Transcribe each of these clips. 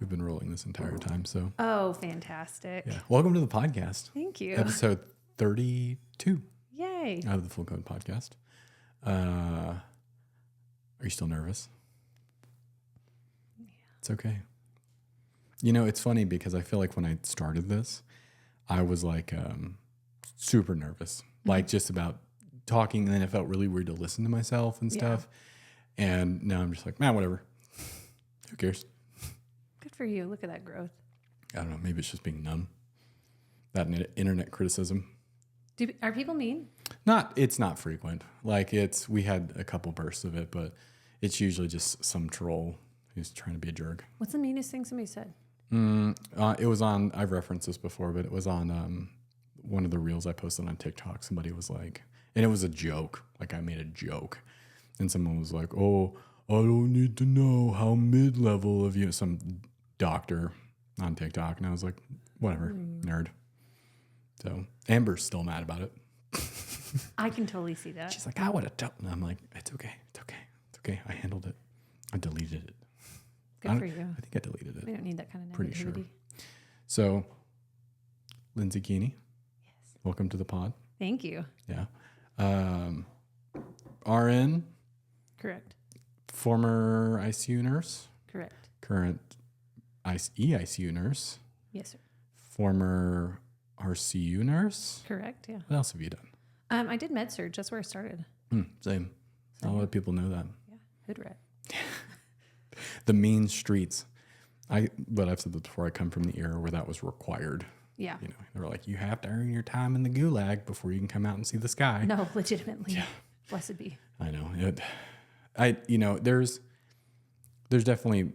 We've been rolling this entire time. So. Oh, fantastic. Yeah. Welcome to the podcast. Thank you. Episode 32. Yay. Out of the Full Code Podcast. Are you still nervous? Yeah. It's okay. You know, it's funny because I feel like when I started this, I was like super nervous, like just about talking. And then it felt really weird to listen to myself and stuff. Yeah. And now I'm just like, man, whatever. Who cares? Good for you. Look at that growth. I don't know. Maybe it's just being numb. That internet criticism. Are people mean? It's not frequent. Like we had a couple bursts of it, but it's usually just some troll who's trying to be a jerk. What's the meanest thing somebody said? It was on, I've referenced this before, but it was on one of the reels I posted on TikTok. Somebody was like, and it was a joke. Like I made a joke. And someone was like, oh, I don't need to know how mid-level of you, some doctor on TikTok. And I was like, whatever, nerd. So Amber's still mad about it. I can totally see that. She's like, I would have told. And I'm like, it's okay. It's okay. It's okay. I handled it. I deleted it. Good for you. I think I deleted it. We don't need that kind of negativity. Pretty sure. So, Lindsay Keeney. Yes. Welcome to the pod. Thank you. Yeah. RN. Correct. Former ICU nurse. Correct. Current EICU nurse. Yes, sir. Former RCU nurse. Correct, yeah. What else have you done? I did med surg. That's where I started. Same. Not a lot of people know that. Yeah, hood rat. The mean streets. But I've said this before. I come from the era where that was required. Yeah. You know, they were like, you have to earn your time in the gulag before you can come out and see the sky. No, legitimately. Yeah. Blessed be. I know. There's definitely,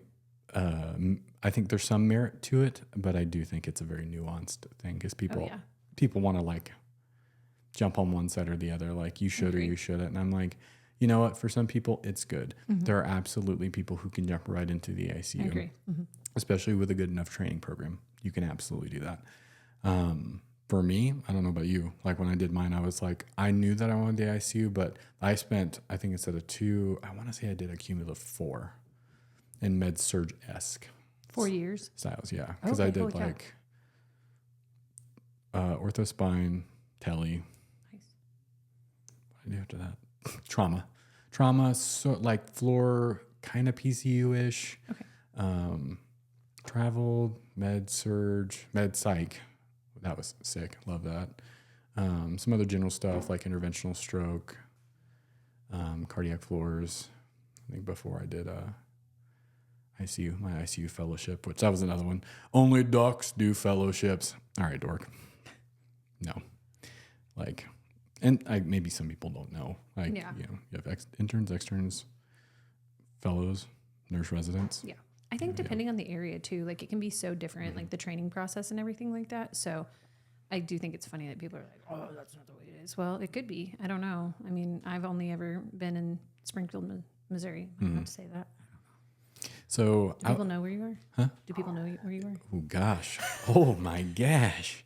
I think there's some merit to it, but I do think it's a very nuanced thing because people want to like jump on one side or the other, like you should or you shouldn't. And I'm like, you know what? For some people, it's good. Mm-hmm. There are absolutely people who can jump right into the ICU, I agree. Mm-hmm. Especially with a good enough training program. You can absolutely do that. For me, I don't know about you. Like when I did mine, I was like, I knew that I wanted the ICU, but I spent, I think instead of 2, I want to say I did a cumulative 4 in med surg-esque. 4 years? Styles, yeah. Because I did like ortho spine, tele. Nice. What did I do after that? Trauma, so like floor, kind of PCU-ish. Okay. Traveled, med surg, med psych. That was sick. Love that. Some other general stuff like interventional stroke, cardiac floors. I think before I did ICU, my ICU fellowship, which that was another one. Only docs do fellowships. All right, dork. No. Like, and maybe some people don't know. Like, you have interns, externs, fellows, nurse residents. Yeah. I think depending on the area too, like it can be so different, like the training process and everything like that. So I do think it's funny that people are like, oh, that's not the way it is. Well, it could be. I don't know. I mean, I've only ever been in Springfield, Missouri. I don't have to say that. So do people know where you are? Huh? Do people know where you are? Oh gosh. Oh my gosh.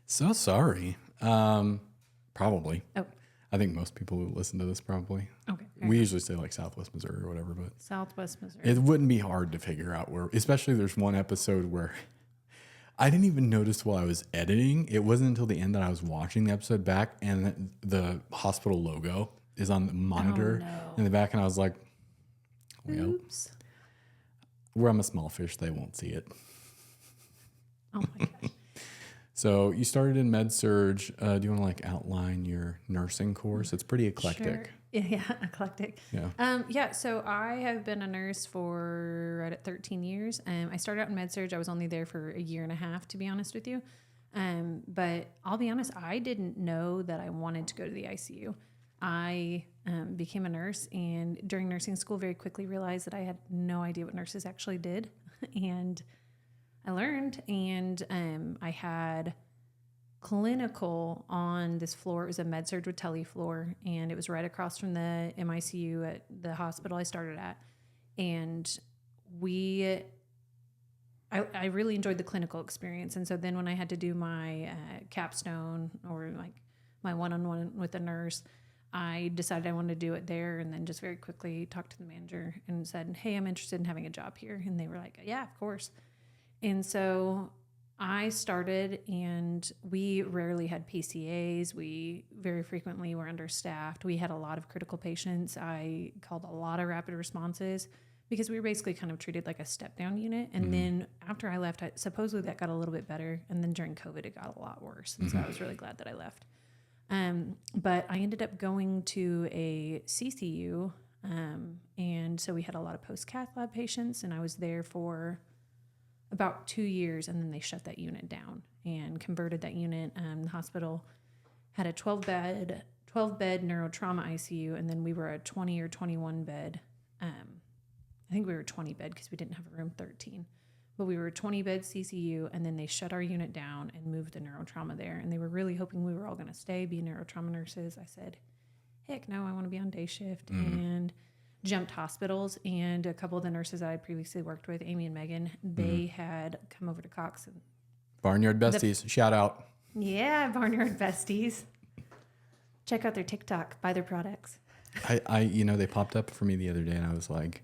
So sorry. Probably. Oh. I think most people who listen to this probably. Okay. We usually say like Southwest Missouri or whatever, but Southwest Missouri. It wouldn't be hard to figure out where, especially there's one episode where I didn't even notice while I was editing. It wasn't until the end that I was watching the episode back and the hospital logo is on the monitor in the back. And I was like, well, oops. Where I'm a small fish, they won't see it. Oh my gosh. So you started in med surg. Do you want to like outline your nursing course? It's pretty eclectic. Sure. Yeah, eclectic. Yeah. So I have been a nurse for right at 13 years. I started out in med surg. I was only there for a year and a half, to be honest with you. But I'll be honest, I didn't know that I wanted to go to the ICU. I became a nurse, and during nursing school, very quickly realized that I had no idea what nurses actually did, and I learned, and I had clinical on this floor. It was a med surg with tele floor, and it was right across from the MICU at the hospital I started at. And I really enjoyed the clinical experience. And so then when I had to do my capstone or like my one-on-one with a nurse, I decided I wanted to do it there, and then just very quickly talked to the manager and said, hey, I'm interested in having a job here. And they were like, yeah, of course. And so I started, and we rarely had PCAs. We very frequently were understaffed. We had a lot of critical patients. I called a lot of rapid responses because we were basically kind of treated like a step down unit. And then after I left, supposedly that got a little bit better. And then during COVID, it got a lot worse. And so I was really glad that I left. But I ended up going to a CCU. And so we had a lot of post-cath lab patients, and I was there for about 2 years, and then they shut that unit down and converted that unit. The hospital had a 12-bed neurotrauma ICU, and then we were a 20 or 21 bed. I think we were 20 bed because we didn't have a room 13. But we were a 20 bed CCU, and then they shut our unit down and moved the neurotrauma there. And they were really hoping we were all going to stay, be neurotrauma nurses. I said, heck no, I want to be on day shift. And jumped hospitals, and a couple of the nurses I had previously worked with, Amy and Megan, they had come over to Cox. And Barnyard Besties, shout out. Yeah, Barnyard Besties. Check out their TikTok, buy their products. I they popped up for me the other day, and I was like,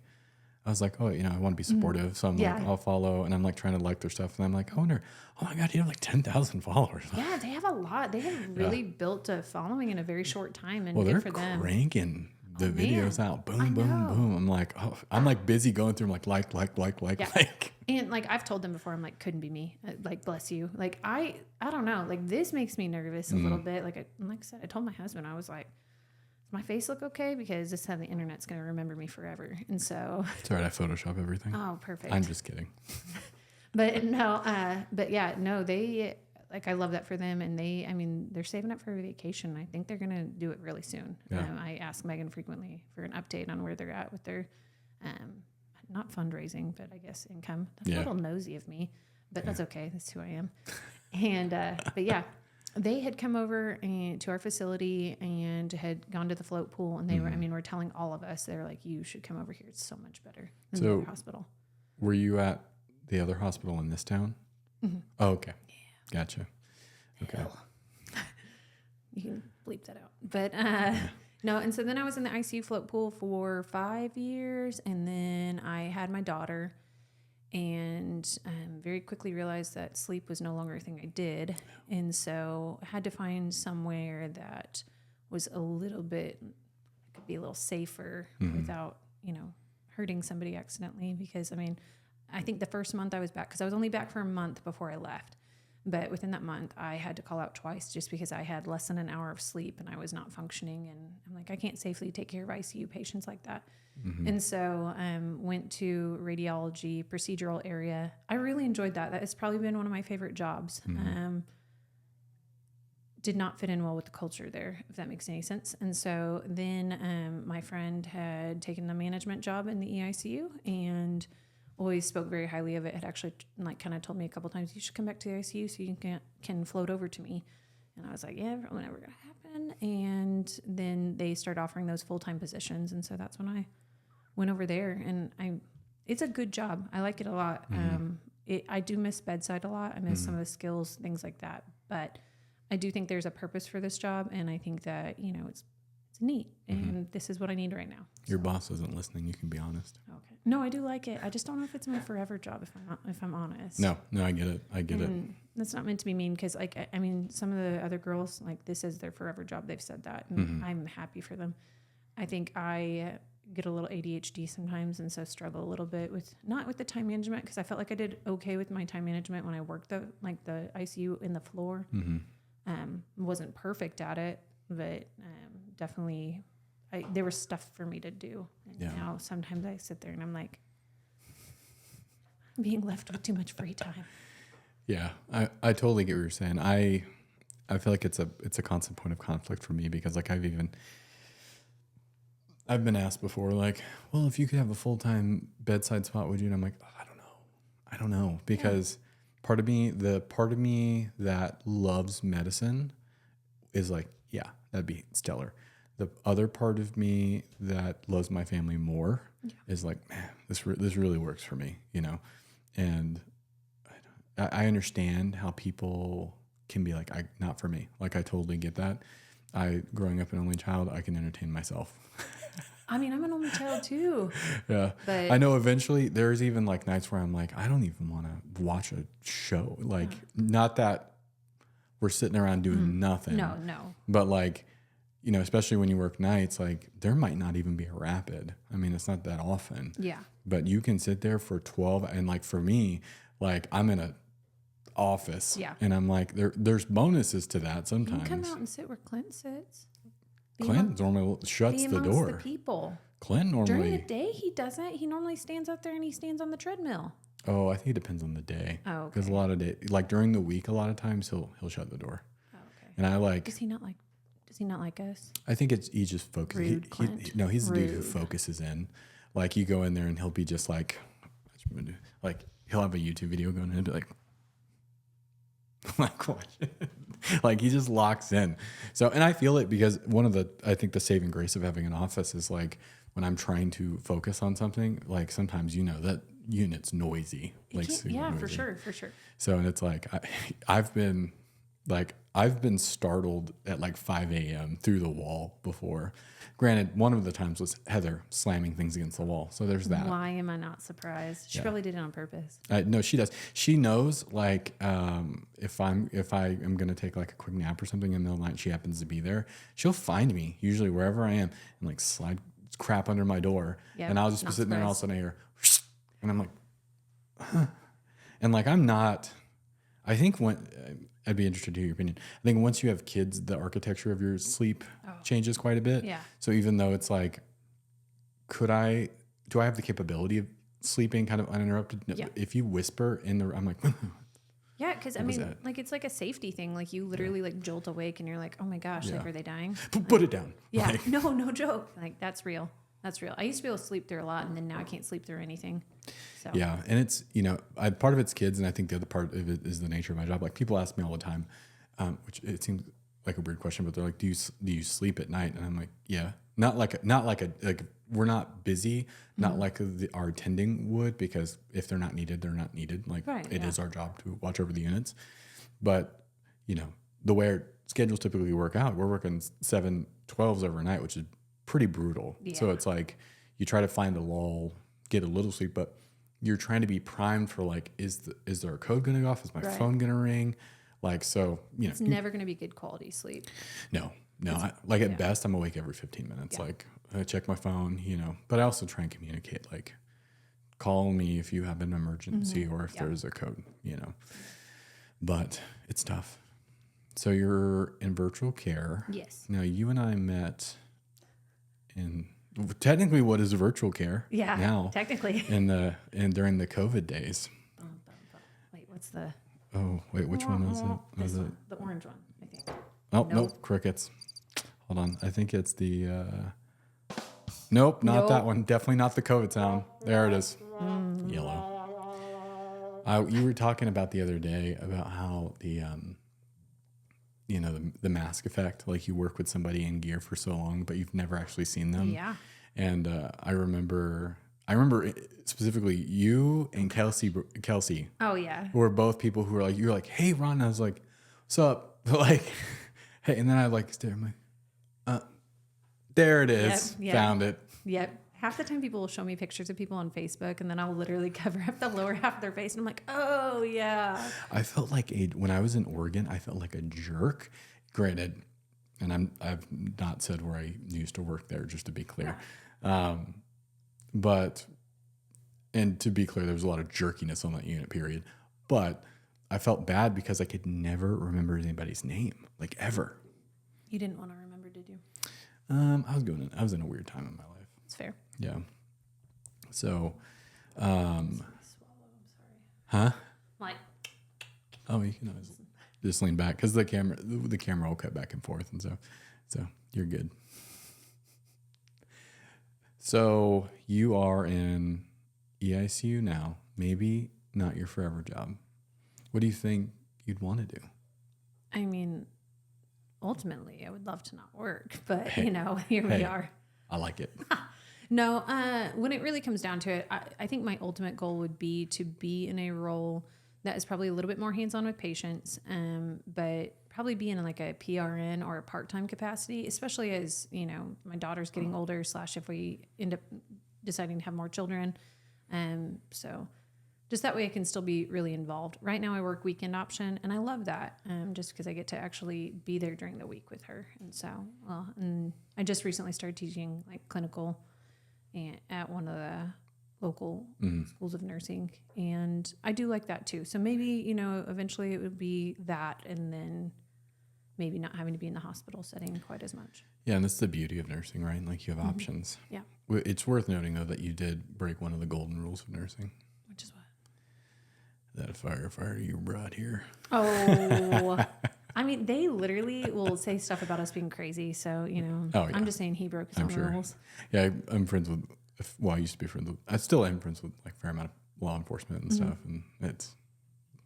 oh, I want to be supportive. So I'm like, I'll follow, and I'm like trying to like their stuff. And I'm like, I wonder, oh my God, you have like 10,000 followers. Yeah, they have a lot. They have really built a following in a very short time, and they're good for them. Cranking the videos out. Boom, boom, boom. I'm like, I'm like busy going through them, like. And like I've told them before, I'm like, couldn't be me. Like, bless you. Like I don't know. Like this makes me nervous a little bit. Like I said, I told my husband, I was like, does my face look okay? Because this is how the internet's going to remember me forever. And so. It's all right. I Photoshop everything. Oh, perfect. I'm just kidding. But no, they, like, I love that for them. And they're saving up for a vacation. I think they're going to do it really soon. Yeah. I ask Megan frequently for an update on where they're at with their, not fundraising, but I guess income. That's a little nosy of me, but that's okay. That's who I am. And, but yeah, they had come over to our facility and had gone to the float pool, and they were telling all of us, they're like, you should come over here. It's so much better than the other hospital. Were you at the other hospital in this town? Mm-hmm. Oh, okay. Yeah. Gotcha. Okay. You can bleep that out. But no, and so then I was in the ICU float pool for 5 years, and then I had my daughter, and very quickly realized that sleep was no longer a thing I did, and so I had to find somewhere that was a little bit, could be a little safer without, hurting somebody accidentally, because I think the first month I was back, because I was only back for a month before I left. But within that month, I had to call out twice just because I had less than an hour of sleep and I was not functioning. And I'm like, I can't safely take care of ICU patients like that. Mm-hmm. And so went to radiology, procedural area. I really enjoyed that. That has probably been one of my favorite jobs. Mm-hmm. Did not fit in well with the culture there, if that makes any sense. And so then my friend had taken a management job in the EICU and always spoke very highly of it. Had actually kind of told me a couple times, you should come back to the ICU so you can float over to me. And I was like, yeah, probably never going to happen. And then they started offering those full-time positions. And so that's when I went over there, and it's a good job. I like it a lot. Mm-hmm. I do miss bedside a lot. I miss some of the skills, things like that. But I do think there's a purpose for this job. And I think that, it's neat, and this is what I need right now. Your boss isn't listening. You can be honest. Okay. No, I do like it. I just don't know if it's my forever job. If I'm honest. No, I get it. I get it. That's not meant to be mean, because some of the other girls, this is their forever job. They've said that, and I'm happy for them. I think I get a little ADHD sometimes, and so struggle a little bit not with the time management, because I felt like I did okay with my time management when I worked the ICU in the floor. Wasn't perfect at it, but definitely there was stuff for me to do. And now sometimes I sit there and I'm like, I'm being left with too much free time. Yeah, I totally get what you're saying. I feel like it's a constant point of conflict for me, because I've been asked before, like, well, if you could have a full-time bedside spot, would you? And I'm like, I don't know, because part of me that loves medicine is like, yeah, that'd be stellar. The other part of me that loves my family more is like, man, this really works for me, and I understand how people can be like, not for me. Like, I totally get that. Growing up an only child, I can entertain myself. I mean, I'm an only child too. Yeah. But I know eventually there's even like nights where I'm like, I don't even want to watch a show. Like, not that we're sitting around doing nothing. no. But like, you know, especially when you work nights, like there might not even be a rapid. I mean, it's not that often. Yeah. But you can sit there for 12. And like for me, like I'm in a office. Yeah. And I'm like, there's bonuses to that You sometimes. can come out and sit where Clint sits. Clint normally shuts the amongst door. the people. Clint normally. During the day, he doesn't. He normally stands out there and he stands on the treadmill. Oh, I think it depends on the day. Oh, okay. Because a lot of day, like during the week, a lot of times he'll shut the door. Oh, okay. And I like. Does he not like us? I think he just focuses. Rude, Clint. No, he's the dude who Rude. focuses in. Like you go in there and he'll be just like he'll have a YouTube video going and he'll be like, like what? Like he just locks in. So, and I feel it because I think the saving grace of having an office is like when I'm trying to focus on something, like sometimes, you know, that unit's noisy. Like super Yeah, noisy. for sure. So, and it's like, I've been startled at like 5 a.m. through the wall before. Granted, one of the times was Heather slamming things against the wall. So there's that. Why am I not surprised? She probably did it on purpose. No, she does. She knows like if I am gonna take like a quick nap or something in the middle of the night, she happens to be there. She'll find me usually wherever I am and like slide crap under my door, Yep, and I'll just be not sitting there and all of a surprised. sudden I hear, and I'm like, huh. And like I'm not. I think I'd be interested to hear your opinion. I think once you have kids, the architecture of your sleep changes quite a bit. Yeah. So even though it's like, do I have the capability of sleeping kind of uninterrupted? No. Yeah. If you whisper in the, I'm like, Yeah, because I was mean, that? like it's like a safety thing. Like you literally like jolt awake and you're like, oh my gosh, like Yeah. are they dying? put it down. Yeah, Like, no joke. Like that's real. That's real. I used to be able to sleep through a lot, and then now I can't sleep through anything. So yeah. And it's, you know, part of it's kids. And I think the other part of it is the nature of my job. Like people ask me all the time, which it seems like a weird question, but they're like, do you sleep at night? And I'm like, yeah, not like we're not busy, not like our attending would, because if they're not needed, they're not needed. Like it is our job to watch over the units. But, you know, the way our schedules typically work out, we're working 7/12s overnight, which is pretty brutal. Yeah. So it's like you try to find a lull, get a little sleep, but you're trying to be primed for like, is there a code going to go off? Is my phone going to ring? Like, so, you know, it's never going to be good quality sleep. no. At best, I'm awake every 15 minutes. Yeah. Like I check my phone, you know, but I also try and communicate, like call me if you have an emergency or if there's a code, you know, but it's tough. So you're in virtual care. Yes. Now you and I met in technically what is virtual care? Yeah. Now Technically. during the COVID days. Wait, what's the? Oh wait, which one was it? Was it? The orange one, I think. Oh, nope, crickets. Hold on. I think it's the... Nope, not that one. Definitely not the COVID sound. There it is. Yellow. You were talking about the other day about how the, you know, the mask effect, like you work with somebody in gear for so long, but you've never actually seen them. Yeah. And I remember specifically you and Kelsey Oh yeah. who were both people who were like, you're like, hey, Ron. And I was like, what's up? Like, hey, and then I like stare. I'm like, there it is. Yep. Found it. Yep. Half the time people will show me pictures of people on Facebook and then I'll literally cover up the lower half of their face and I'm like, oh yeah. I felt like when I was in Oregon, I felt like a jerk. Granted, and I've not said where I used to work there, just to be clear. But to be clear, there was a lot of jerkiness on that unit, period. But I felt bad because I could never remember anybody's name, like ever. You didn't want to remember, did you? I was in a weird time in my life. It's fair. Yeah. So, Swallow, I'm sorry. huh? Like, Oh, you can always just lean back because the camera will cut back and forth, and so you're good. So you are in EICU now. Maybe not your forever job. What do you think you'd want to do? I mean, ultimately, I would love to not work, but Hey. you know, here we Hey. are. I like it. No, when it really comes down to it, I think my ultimate goal would be to be in a role that is probably a little bit more hands-on with patients, but probably being in like a PRN or a part-time capacity, especially as, you know, my daughter's getting older / if we end up deciding to have more children. So just that way I can still be really involved. Right now I work weekend option and I love that, just because I get to actually be there during the week with her. And so, and I just recently started teaching like clinical at one of the local schools of nursing. And I do like that too. So maybe, you know, eventually it would be that, and then maybe not having to be in the hospital setting quite as much. Yeah, and that's the beauty of nursing, right? Like you have options. Yeah. It's worth noting, though, that you did break one of the golden rules of nursing. Which is what? That firefighter you brought here. Oh, I mean, they literally will say stuff about us being crazy. So, you know, I'm just saying he broke his own rules. Yeah, I'm friends with, I used to be friends with, I still am friends with like a fair amount of law enforcement and stuff. And it's,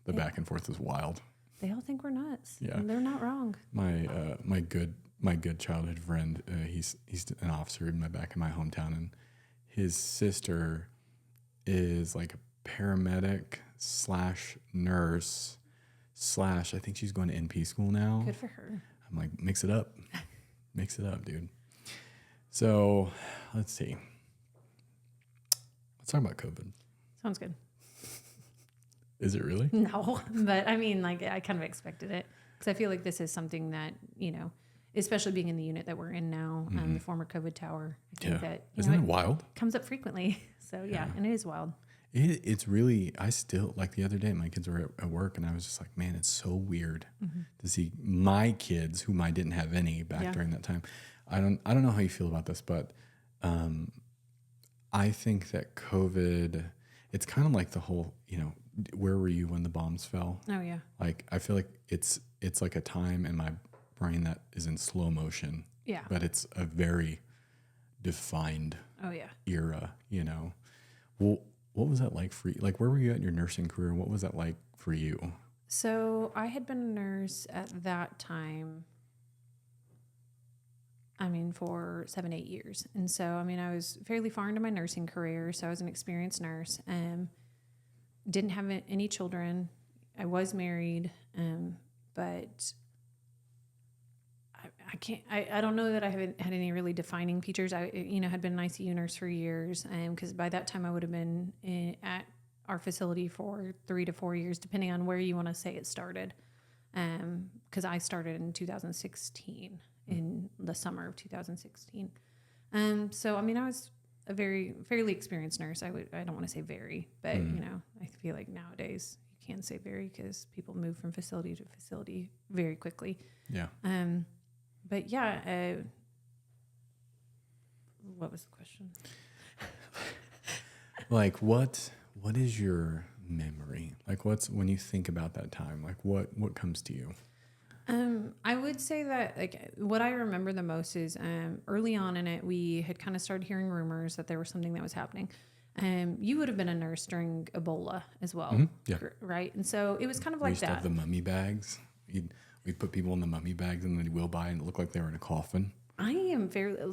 the back and forth is wild. They all think we're nuts. Yeah. And they're not wrong. My good childhood friend, he's an officer in my hometown, and his sister is like a paramedic / nurse / I think she's going to NP school now. Good for her. I'm like, mix it up, dude. So let's see. Let's talk about COVID. Sounds good. Is it really? No, but I mean, like, I kind of expected it, because I feel like this is something that, you know, especially being in the unit that we're in now, the former COVID tower. I think that, isn't it wild? Comes up frequently. So yeah, and it is wild. It's really, I still, like the other day, my kids were at work, and I was just like, man, it's so weird to see my kids, whom I didn't have any back during that time. I don't know how you feel about this, but I think that COVID, it's kind of like the whole, you know, where were you when the bombs fell? Oh yeah. Like, I feel like it's like a time in my brain that is in slow motion. Yeah. But it's a very defined era, you know. Well, what was that like for you? Like, where were you at in your nursing career? What was that like for you? So I had been a nurse at that time, I mean, for 7-8 years. And so, I mean, I was fairly far into my nursing career. So I was an experienced nurse. Didn't have any children. I was married, but I can't. I don't know that I haven't had any really defining features. I, you know, had been an ICU nurse for years, because by that time I would have been at our facility for 3 to 4 years, depending on where you want to say it started. Because I started in 2016, in the summer of 2016. So I mean, I was a fairly experienced nurse. I don't want to say very, but you know, I feel like nowadays you can say very, because people move from facility to facility very quickly. Yeah. But yeah, what was the question? Like, what is your memory? Like, when you think about that time, like what comes to you? I would say that, like, what I remember the most is early on in it, we had kind of started hearing rumors that there was something that was happening. You would have been a nurse during Ebola as well, right? And so it was kind of like we used that. to have the mummy bags. We'd put people in the mummy bags, and then they'd wheel by, and it looked like they were in a coffin.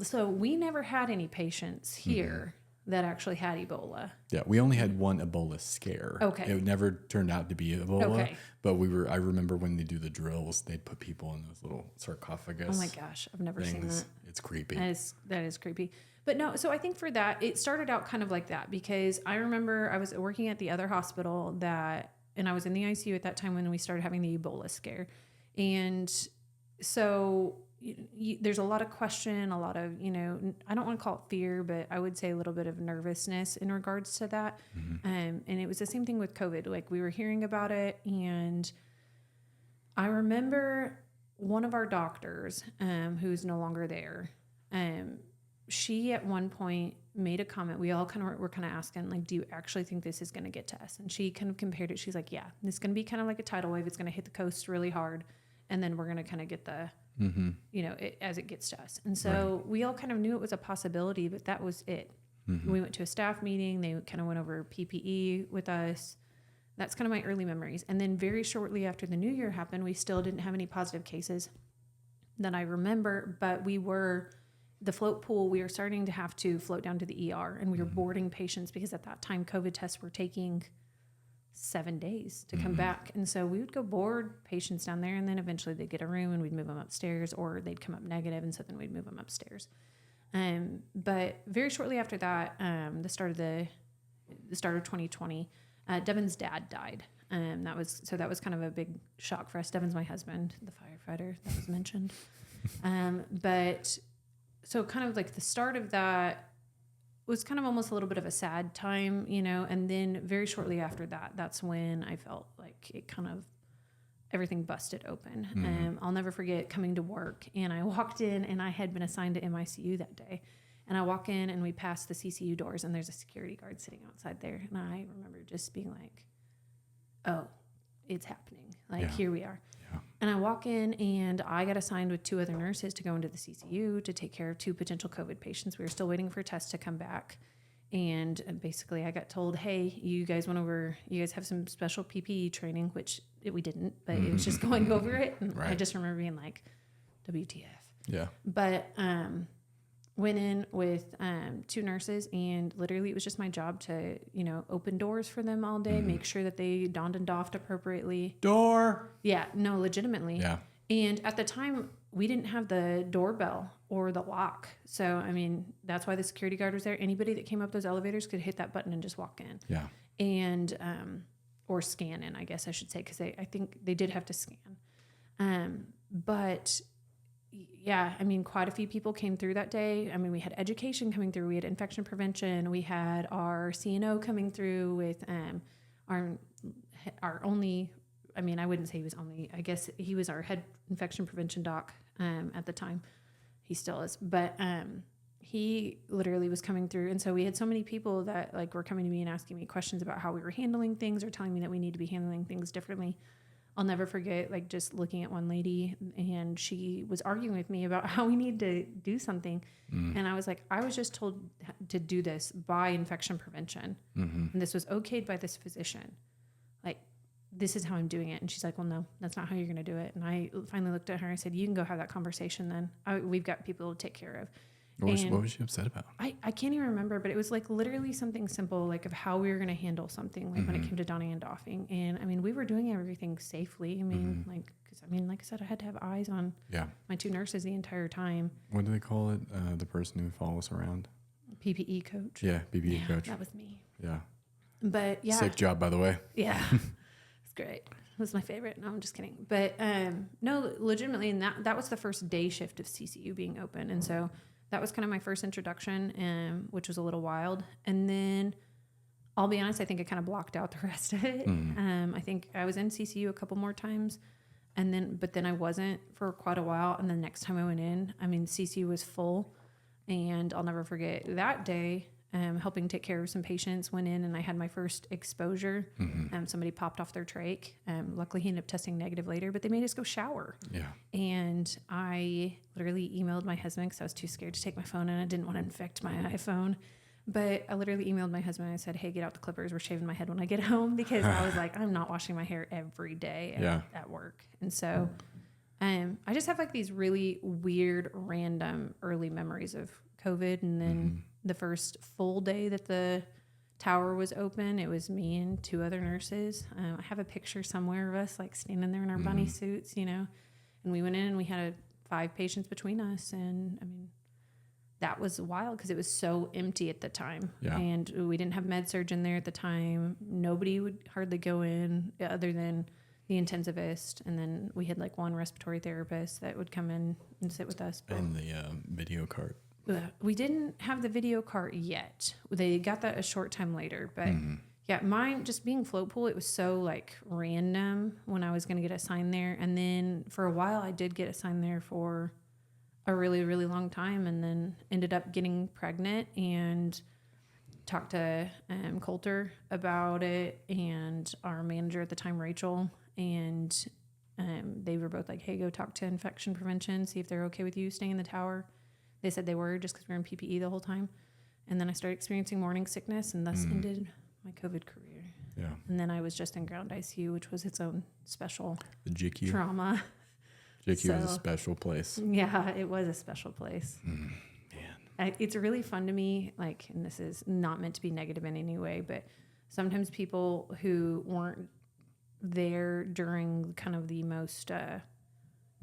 So we never had any patients here that actually had Ebola. Yeah, we only had one Ebola scare. Okay. It never turned out to be Ebola. Okay. But I remember when they do the drills, they'd put people in those little sarcophagus. Oh my gosh, I've never seen that. It's creepy. That is creepy. But no, so I think for that, it started out kind of like that, because I remember I was working at the other hospital and I was in the ICU at that time when we started having the Ebola scare. And so there's a lot of question, a lot of, you know, I don't want to call it fear, but I would say a little bit of nervousness in regards to that. And it was the same thing with COVID. Like, we were hearing about it, and I remember one of our doctors, who's no longer there, she at one point made a comment. We all were kind of asking, like, do you actually think this is going to get to us? And she kind of compared it. She's like, yeah, this is going to be kind of like a tidal wave. It's going to hit the coast really hard, and then we're going to kind of get the, you know, as it gets to us. And so we all kind of knew it was a possibility, but that was it. We went to a staff meeting. They kind of went over PPE with us. That's kind of my early memories. And then very shortly after the new year happened, we still didn't have any positive cases that I remember, but the float pool, we were starting to have to float down to the ER, and we were boarding patients, because at that time COVID tests were taking 7 days to come back. And so we would go board patients down there, and then eventually they'd get a room and we'd move them upstairs, or they'd come up negative, and so then we'd move them upstairs. But very shortly after that, the start of 2020, Devin's dad died. That was kind of a big shock for us. Devin's my husband, the firefighter that was mentioned. But so kind of like the start of that was kind of almost a little bit of a sad time, you know, and then very shortly after that, that's when I felt like it kind of, everything busted open. I'll never forget coming to work, and I walked in, and I had been assigned to MICU that day. And I walk in, and we pass the CCU doors, and there's a security guard sitting outside there. And I remember just being like, oh, it's happening. Like, here we are. Yeah. And I walk in, and I got assigned with 2 other nurses to go into the CCU to take care of 2 potential COVID patients. We were still waiting for tests to come back. And basically I got told, hey, you guys have some special PPE training, which we didn't, but it was just going over it. And I just remember being like, WTF. Yeah. But, went in with 2 nurses, and literally it was just my job to, you know, open doors for them all day, make sure that they donned and doffed appropriately. Door. Yeah, no, legitimately. Yeah. And at the time, we didn't have the doorbell or the lock. So, I mean, that's why the security guard was there. Anybody that came up those elevators could hit that button and just walk in. Yeah. And, or scan in, I guess I should say, because I think they did have to scan. But yeah, I mean, quite a few people came through that day. I mean, we had education coming through. We had infection prevention. We had our CNO coming through with our only, I mean, I wouldn't say he was only, I guess he was our head infection prevention doc at the time. He still is. But he literally was coming through. And so we had so many people that like were coming to me and asking me questions about how we were handling things, or telling me that we need to be handling things differently. I'll never forget, like, just looking at one lady, and she was arguing with me about how we need to do something. And I was like, I was just told to do this by infection prevention. And this was okayed by this physician. Like, this is how I'm doing it. And she's like, well, no, that's not how you're going to do it. And I finally looked at her and I said, you can go have that conversation then. We've got people to take care of. What was she upset about? I can't even remember, but it was like literally something simple, like of how we were going to handle something, like when it came to donning and doffing. And I mean, we were doing everything safely. I mean, like I said, I had to have eyes on my 2 nurses the entire time. What do they call it? The person who follows around? PPE coach. Yeah, PPE coach. That was me. Yeah. But yeah. Sick job, by the way. Yeah. It's great. It was my favorite. No, I'm just kidding. But no, legitimately, and that was the first day shift of CCU being open. And so that was kind of my first introduction, which was a little wild. And then I'll be honest, I think I kind of blocked out the rest of it. I think I was in CCU a couple more times, but then I wasn't for quite a while. And the next time I went in, I mean, CCU was full, and I'll never forget that day, helping take care of some patients, went in and I had my first exposure. Somebody popped off their trach. Luckily he ended up testing negative later, but they made us go shower. Yeah. And I literally emailed my husband because I was too scared to take my phone, and I didn't want to infect my iPhone. But I literally emailed my husband and I said, hey, get out the clippers. We're shaving my head when I get home, because I was like, I'm not washing my hair every day at work. And so I just have like these really weird, random early memories of COVID. And then the first full day that the tower was open, it was me and 2 other nurses. I have a picture somewhere of us like standing there in our bunny suits, you know, and we went in and we had 5 patients between us. And I mean, that was wild because it was so empty at the time. Yeah. And we didn't have med surg in there at the time. Nobody would hardly go in other than the intensivist. And then we had like 1 respiratory therapist that would come in and sit with us. And the video cart. We didn't have the video cart yet. They got that a short time later. But yeah, mine just being float pool, it was so like random when I was going to get assigned there. And then for a while I did get assigned there for a really, really long time, and then ended up getting pregnant and talked to Coulter about it, and our manager at the time, Rachel, and they were both like, hey, go talk to infection prevention, see if they're okay with you staying in the tower. They said they were, just because we were in PPE the whole time. And then I started experiencing morning sickness, and thus ended my COVID career. Yeah. And then I was just in ground ICU, which was its own special trauma. JQ was a special place. Yeah, it was a special place. Man. It's really fun to me, like, and this is not meant to be negative in any way, but sometimes people who weren't there during kind of the most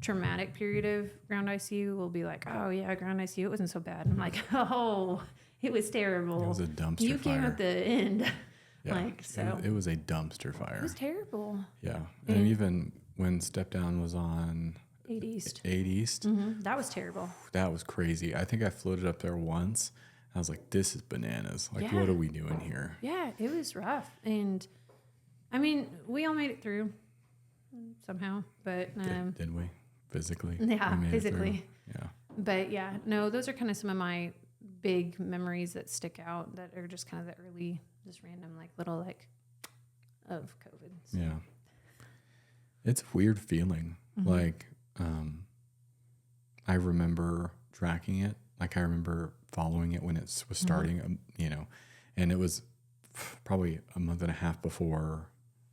traumatic period of ground ICU will be like, oh yeah, ground ICU, it wasn't so bad. I'm like, oh, it was terrible. It was a dumpster You fire. came at the end. Yeah. Like, so It was a dumpster fire. it was terrible. Yeah. And even when Step Down was on 8 East. 8 East, That was terrible. that was crazy. I think I floated up there once. I was like, this is bananas. Like, Yeah. what are we doing here? Yeah, it was rough. And I mean, we all made it through somehow, but Did we? Physically? yeah, We made it through. physically. Yeah. But yeah, no, those are kind of some of my big memories that stick out that are just kind of the early, just random, like little, like, of COVID. So. Yeah. It's a weird feeling. Like, I remember tracking it. Like, I remember following it when it was starting, you know, and it was probably a month and a half before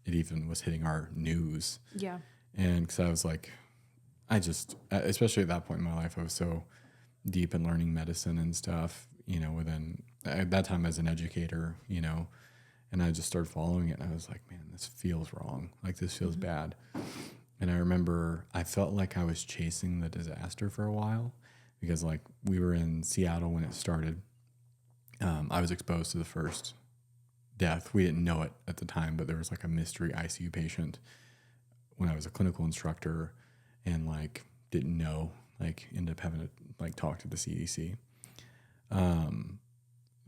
it even was hitting our news. Yeah. And because I was like, I just, especially at that point in my life, I was so deep in learning medicine and stuff, you know, at that time as an educator, you know, and I just started following it and I was like, man, this feels wrong. Like, this feels bad. And I remember I felt like I was chasing the disaster for a while because, like, we were in Seattle when it started. I was exposed to the first death. We didn't know it at the time, but there was like a mystery ICU patient when I was a clinical instructor and like didn't know, like ended up having to like talk to the CDC.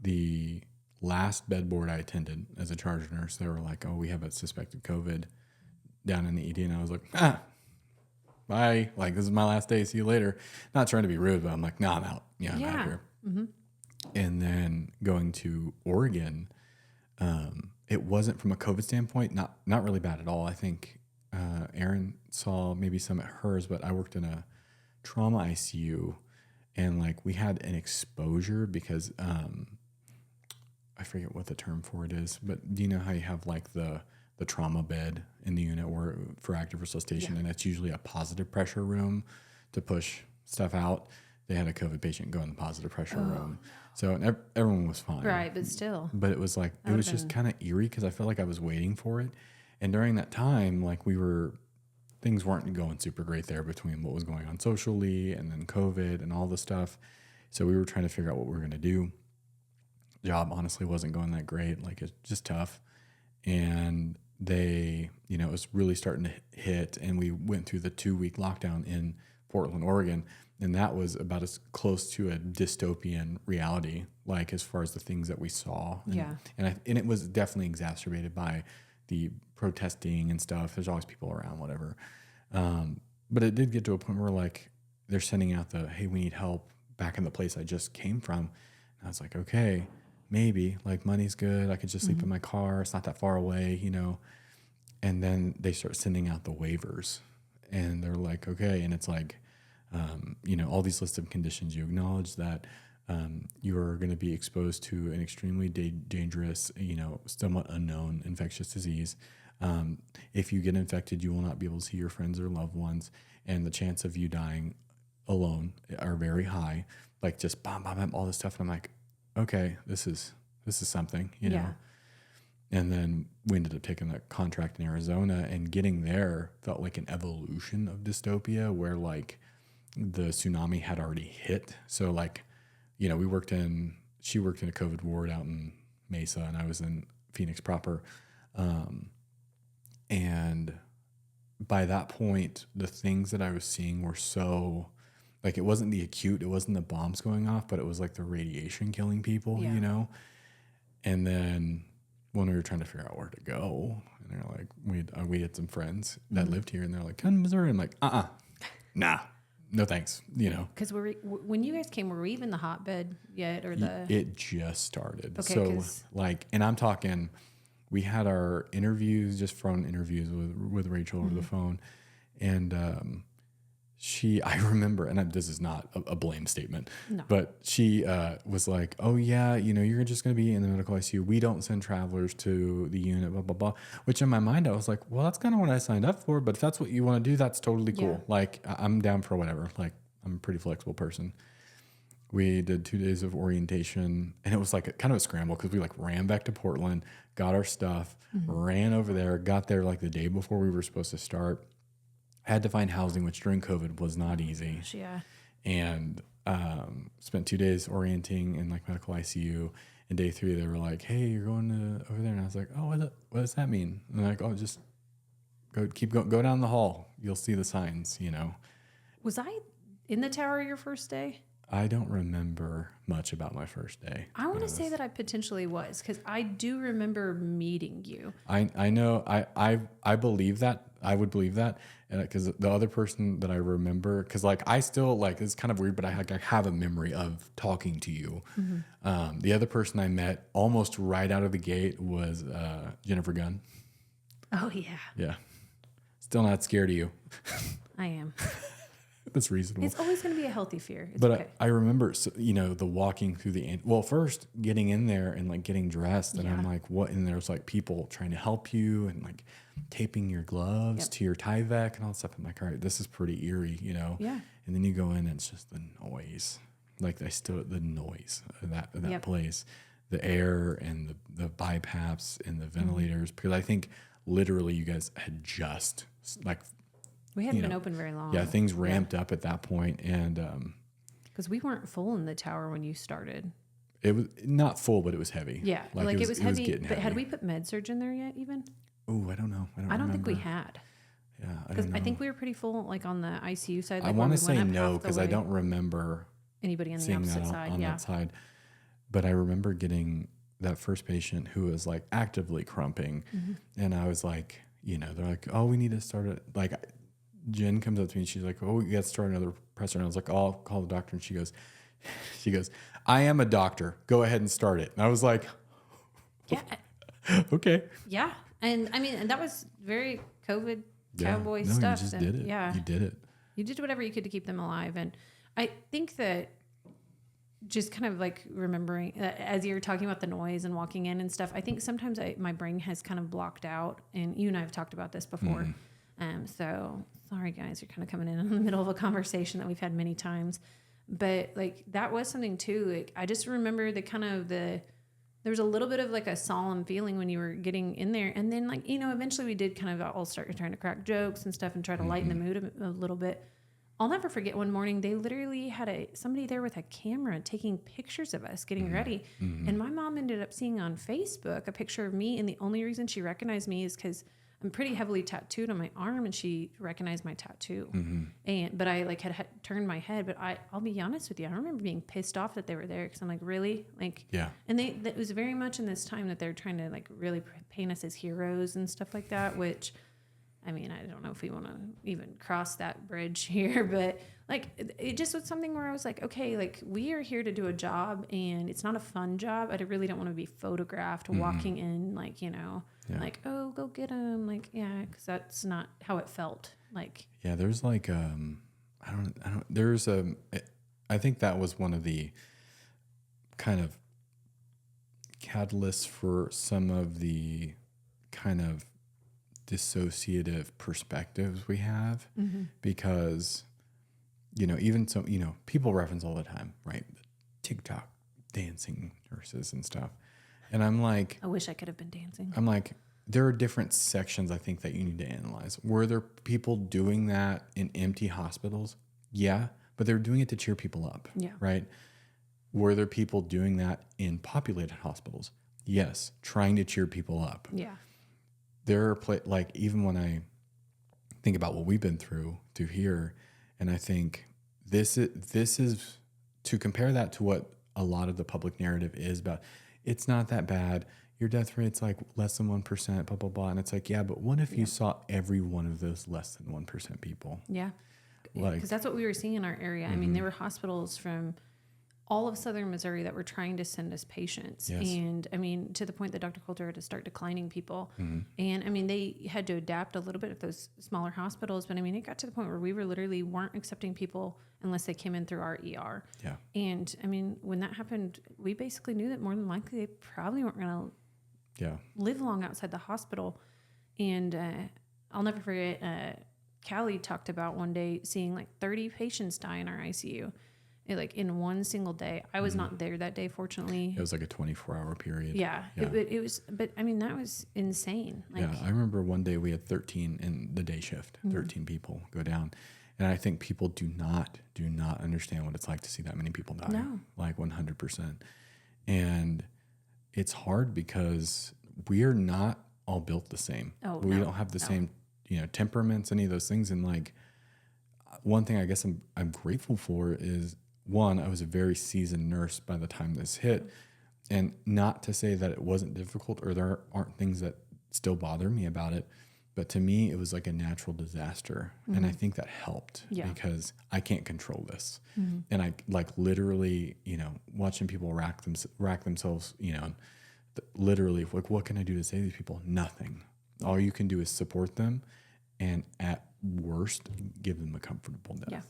The last bed board I attended as a charge nurse, they were like, oh, we have a suspected COVID down in the ED. And I was like, bye. Like, this is my last day. See you later. Not trying to be rude, but I'm like, no, I'm out. Yeah, I'm out of here. And then going to Oregon, it wasn't from a COVID standpoint, not really bad at all. I think Erin saw maybe some at hers, but I worked in a trauma ICU and like we had an exposure because I forget what the term for it is, but do you know how you have like the trauma bed in the unit where for active resuscitation, and it's usually a positive pressure room to push stuff out? They had a COVID patient go in the positive pressure room. So everyone was fine. Right, but still. But it was like, it was just kind of eerie because I felt like I was waiting for it. And during that time, like things weren't going super great there between what was going on socially and then COVID and all the stuff. So we were trying to figure out what we were going to do. Job honestly wasn't going that great. Like, it's just tough. And they, you know, it was really starting to hit. And we went through the 2-week lockdown in Portland, Oregon. And that was about as close to a dystopian reality, like as far as the things that we saw. And it was definitely exacerbated by the protesting and stuff. There's always people around, whatever. But it did get to a point where like they're sending out hey, we need help back in the place I just came from. And I was like, okay, maybe, like, money's good. I could just sleep in my car. It's not that far away, you know. And then they start sending out the waivers and they're like, okay. And it's like, you know, all these lists of conditions. You acknowledge that you are going to be exposed to an extremely dangerous, you know, somewhat unknown infectious disease. If you get infected, you will not be able to see your friends or loved ones, and the chance of you dying alone are very high. Like, just bam, all this stuff. And I'm like, okay, this is something, you know. And then we ended up taking that contract in Arizona, and getting there felt like an evolution of dystopia where like the tsunami had already hit. So like, you know, she worked in a COVID ward out in Mesa and I was in Phoenix proper. And by that point, the things that I was seeing were so, like, it wasn't the acute, it wasn't the bombs going off, but it was like the radiation killing people, you know? And then when we were trying to figure out where to go, and they're like, we had some friends that lived here, and they're like, come to Missouri. I'm like, nah, no thanks, you know. Because when you guys came, were we even the hotbed yet, or It just started. Okay, so like, and I'm talking, we had our interviews, just phone interviews with Rachel over the phone, and I remember, and this is not a blame statement, but she was like, oh yeah, you know, you're just going to be in the medical ICU. We don't send travelers to the unit, blah, blah, blah. Which in my mind, I was like, well, that's kind of what I signed up for, but if that's what you want to do, that's totally cool. Like, I'm down for whatever. Like, I'm a pretty flexible person. We did 2 days of orientation, and it was like kind of a scramble because we like ran back to Portland, got our stuff, ran over there, got there like the day before we were supposed to start. Had to find housing, which during COVID was not easy. Yeah. And spent 2 days orienting in like medical ICU. And day 3, they were like, "Hey, you're going to over there," and I was like, "Oh, what does that mean?" And they're like, "Oh, just go down the hall. You'll see the signs." Was I in the tower your first day? I don't remember much about my first day. I want to say that I potentially was, because I do remember meeting you. I know I believe that. I would believe that, because the other person that I remember, because like I still like, it's kind of weird, but I have a memory of talking to you. The other person I met almost right out of the gate was Jennifer Gunn. Oh yeah, Yeah, still not scared of you. I am. That's reasonable. It's always going to be a healthy fear. It's But okay. I remember, the walking through first getting in there and like getting dressed, and I'm like, what? And there's like people trying to help you and like taping your gloves to your Tyvek and all that stuff. I'm like, all right, this is pretty eerie, Yeah. And then you go in and it's just the noise, like the noise of that place, the air and the BiPAPs and the ventilators, because I think literally you guys had just like. We hadn't been open very long. Yeah, things ramped up at that point, and because we weren't full in the tower when you started. it was not full, but it was heavy. Yeah, like it was heavy. Getting but heavy. had we put med surge in there yet? Even? Oh, I don't know. I don't think we had. Yeah, Because I think we were pretty full, like on the ICU side. Like I want to say no, because I don't remember anybody on the seeing opposite that side. on that side. But I remember getting that first patient who was like actively crumping, and I was like, they're like, "Oh, we need to start it." Like, Jen comes up to me and she's like, "Oh, we got to start another pressor." And I was like, "Oh, I'll call the doctor." And she goes, "I am a doctor. Go ahead and start it." And I was like, Yeah. "Okay." Yeah. And I mean, and that was very COVID cowboy stuff. You just and did it. Yeah. You did it. You did whatever you could to keep them alive. And I think that just kind of like remembering, as you're talking about the noise and walking in and stuff, I think sometimes my brain has kind of blocked out. And you and I have talked about this before. So sorry guys, you're kind of coming in the middle of a conversation that we've had many times, but like that was something too. Like I just remember there was a little bit of like a solemn feeling when you were getting in there, and then like eventually we did kind of all start trying to crack jokes and stuff and try to lighten the mood a little bit. I'll never forget one morning they literally had somebody there with a camera taking pictures of us getting ready, and my mom ended up seeing on Facebook a picture of me, and the only reason she recognized me is because I'm pretty heavily tattooed on my arm, and she recognized my tattoo. But I like had turned my head. But I'll be honest with you, I remember being pissed off that they were there, because I'm like, really, like, yeah. And that was very much in this time that they're trying to like really paint us as heroes and stuff like that. Which, I mean, I don't know if we want to even cross that bridge here, but like it just was something where I was like, okay, like we are here to do a job, and it's not a fun job. I really don't want to be photographed walking in, like, like, oh, go get him. Like, yeah, because that's not how it felt. Like, yeah, there's like, I think that was one of the kind of catalysts for some of the kind of dissociative perspectives we have, because, even so, people reference all the time, right? TikTok dancing nurses and stuff. And I'm like, I wish I could have been dancing. I'm like, there are different sections I think that you need to analyze. Were there people doing that in empty hospitals? Yeah, but they're doing it to cheer people up. Yeah. Right? Were there people doing that in populated hospitals? Yes, trying to cheer people up. Yeah. There are like, even when I think about what we've been through here, and I think this is to compare that to what a lot of the public narrative is about. It's not that bad. Your death rate's like less than 1%, blah, blah, blah. And it's like, yeah, but what if you saw every one of those less than 1% people? Yeah. Like, because that's what we were seeing in our area. I mean, there were hospitals from all of southern Missouri that were trying to send us patients. Yes. And I mean, to the point that Dr. Coulter had to start declining people. And I mean, they had to adapt a little bit at those smaller hospitals. But I mean, it got to the point where we weren't accepting people unless they came in through our ER. Yeah. And I mean, when that happened, we basically knew that more than likely they probably weren't going to live long outside the hospital. And I'll never forget, Callie talked about one day seeing like 30 patients die in our ICU. like in one single day. I was not there that day, fortunately. It was like a 24-hour period. Yeah. It was, but I mean, that was insane. Like, yeah. I remember one day we had 13 in the day shift, 13 people go down. And I think people do not understand what it's like to see that many people die. No. Like 100%. And it's hard because we're not all built the same. Oh, we don't have the same, temperaments, any of those things. And like, one thing I guess I'm grateful for is, one, I was a very seasoned nurse by the time this hit. And not to say that it wasn't difficult or there aren't things that still bother me about it. But to me, it was like a natural disaster. And I think that helped because I can't control this. And I like literally, watching people rack themselves, literally like, what can I do to save these people? Nothing. All you can do is support them. And at worst, give them a comfortable death,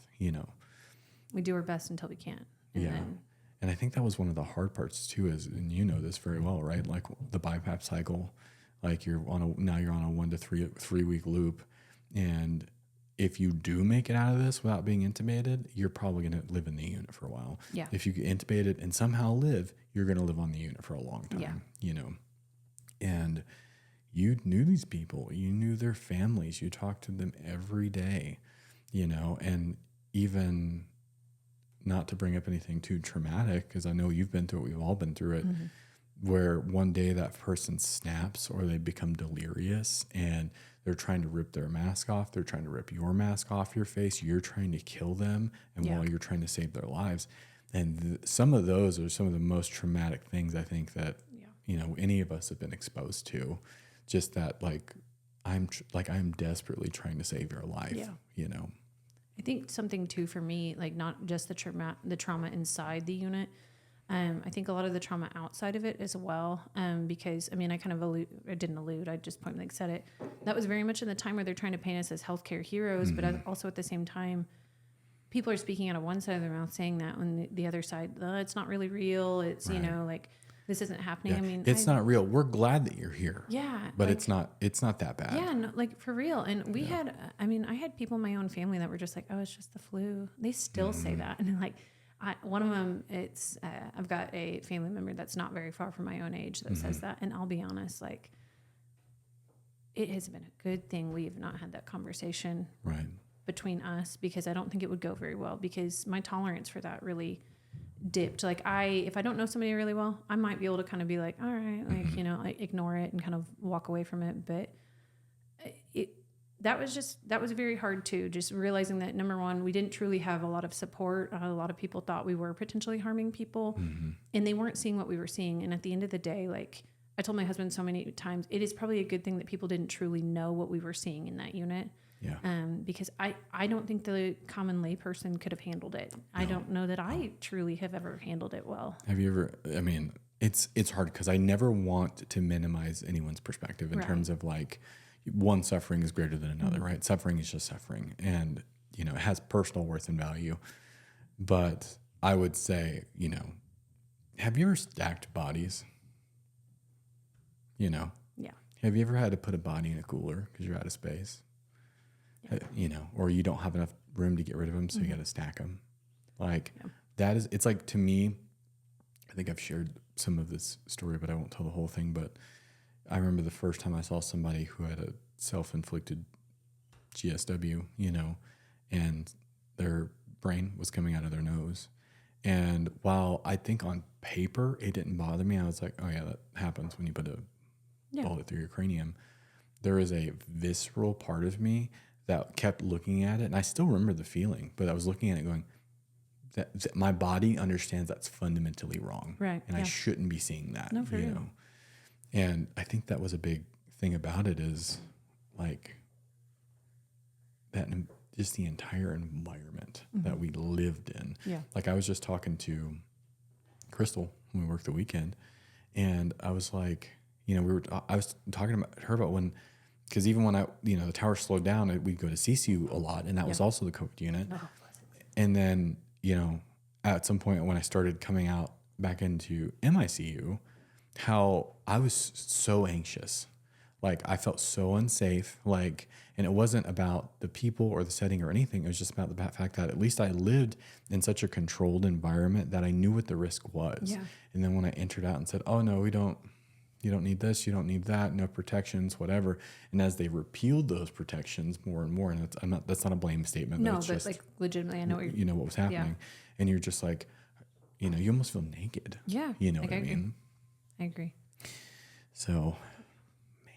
We do our best until we can't. And I think that was one of the hard parts too, and you know this very well, right? Like the BiPAP cycle, like you're on a 1 to 3 week loop. And if you do make it out of this without being intubated, you're probably going to live in the unit for a while. Yeah. If you get intubated and somehow live, you're going to live on the unit for a long time, and you knew these people, you knew their families, you talked to them every day, and even, not to bring up anything too traumatic, because I know you've been through it, we've all been through it, where one day that person snaps or they become delirious and they're trying to rip their mask off, they're trying to rip your mask off your face, you're trying to kill them, and while you're trying to save their lives. And some of those are some of the most traumatic things I think that, any of us have been exposed to. Just that, I'm desperately trying to save your life, I think something too for me, like not just the trauma inside the unit. I think a lot of the trauma outside of it as well. Because I just point blank said it. That was very much in the time where they're trying to paint us as healthcare heroes, but also at the same time, people are speaking out of one side of their mouth saying that, when the other side, it's not really real. It's, like, this isn't happening. Yeah. I mean, it's not real. We're glad that you're here. Yeah. But it's not that bad. Yeah. No, like for real. And I had people in my own family that were just like, oh, it's just the flu. They still say that. And like, one of them, I've got a family member that's not very far from my own age that says that. And I'll be honest, like, it has been a good thing we've not had that conversation between us, because I don't think it would go very well, because my tolerance for that really dipped. Like if I don't know somebody really well, I might be able to kind of be like, all right, like, I ignore it and kind of walk away from it. But that was very hard too. Just realizing that, number one, we didn't truly have a lot of support. A lot of people thought we were potentially harming people, and they weren't seeing what we were seeing. And at the end of the day, like I told my husband so many times, it is probably a good thing that people didn't truly know what we were seeing in that unit. Yeah. Because I don't think the common lay person could have handled it. No. I don't know that I truly have ever handled it well. Have you ever, it's hard because I never want to minimize anyone's perspective in terms of like, one suffering is greater than another, right? Suffering is just suffering, and, it has personal worth and value. But I would say, have you ever stacked bodies? Yeah. Have you ever had to put a body in a cooler because you're out of space? Or you don't have enough room to get rid of them, so you got to stack them. Like that is, it's like, to me, I think I've shared some of this story, but I won't tell the whole thing. But I remember the first time I saw somebody who had a self-inflicted GSW, and their brain was coming out of their nose. And while I think on paper it didn't bother me, I was like, oh yeah, that happens when you put a bullet through your cranium. There is a visceral part of me that kept looking at it, and I still remember the feeling, but I was looking at it going, that my body understands that's fundamentally wrong. Right. And I shouldn't be seeing that. No, for real. And I think that was a big thing about it, is like that, just the entire environment that we lived in. Yeah. Like I was just talking to Crystal when we worked the weekend, and I was like, I was talking about her about when, because even when the tower slowed down, we'd go to CCU a lot, and that was also the COVID unit. Oh, and then, at some point when I started coming out back into MICU, how I was so anxious. Like I felt so unsafe. Like, and it wasn't about the people or the setting or anything. It was just about the fact that at least I lived in such a controlled environment that I knew what the risk was. Yeah. And then when I entered out and said, oh no, you don't need this, you don't need that, no protections, whatever. And as they repealed those protections more and more, and that's not a blame statement. No, it's but just, like legitimately, I know what you know what was happening. And you're just like, you know, you almost feel naked. Yeah. You know like, what I mean? I agree. So, man,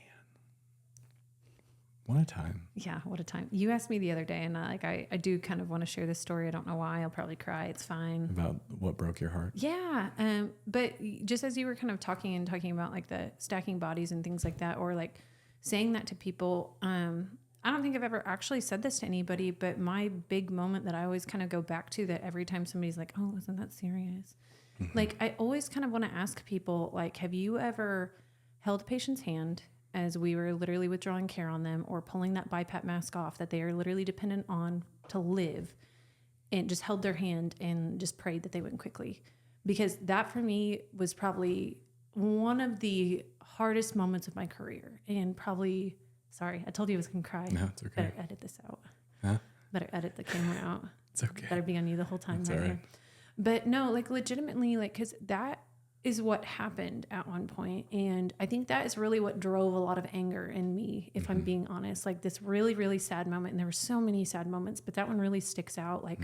what a time. Yeah, what a time. You asked me the other day, and I do kind of want to share this story. I don't know why. I'll probably cry. It's fine. About what broke your heart? Yeah. But just as you were kind of talking about like the stacking bodies and things like that, or like saying that to people, I don't think I've ever actually said this to anybody, but my big moment that I always kind of go back to, that every time somebody's like, oh, isn't that serious? Mm-hmm. Like, I always kind of want to ask people, like, have you ever held a patient's hand as we were literally withdrawing care on them, or pulling that BiPAP mask off that they are literally dependent on to live, and just held their hand and just prayed that they went quickly? Because that for me was probably one of the hardest moments of my career, and probably, sorry, I told you I was going to cry. No, it's okay. Better edit this out. Huh? Better edit the camera out. It's okay. Better be on you the whole time. That's right all right. here. But no, like legitimately, like, because that is what happened at one point. And I think that is really what drove a lot of anger in me, if I'm being honest. Like this really, really sad moment. And there were so many sad moments, but that one really sticks out. Like,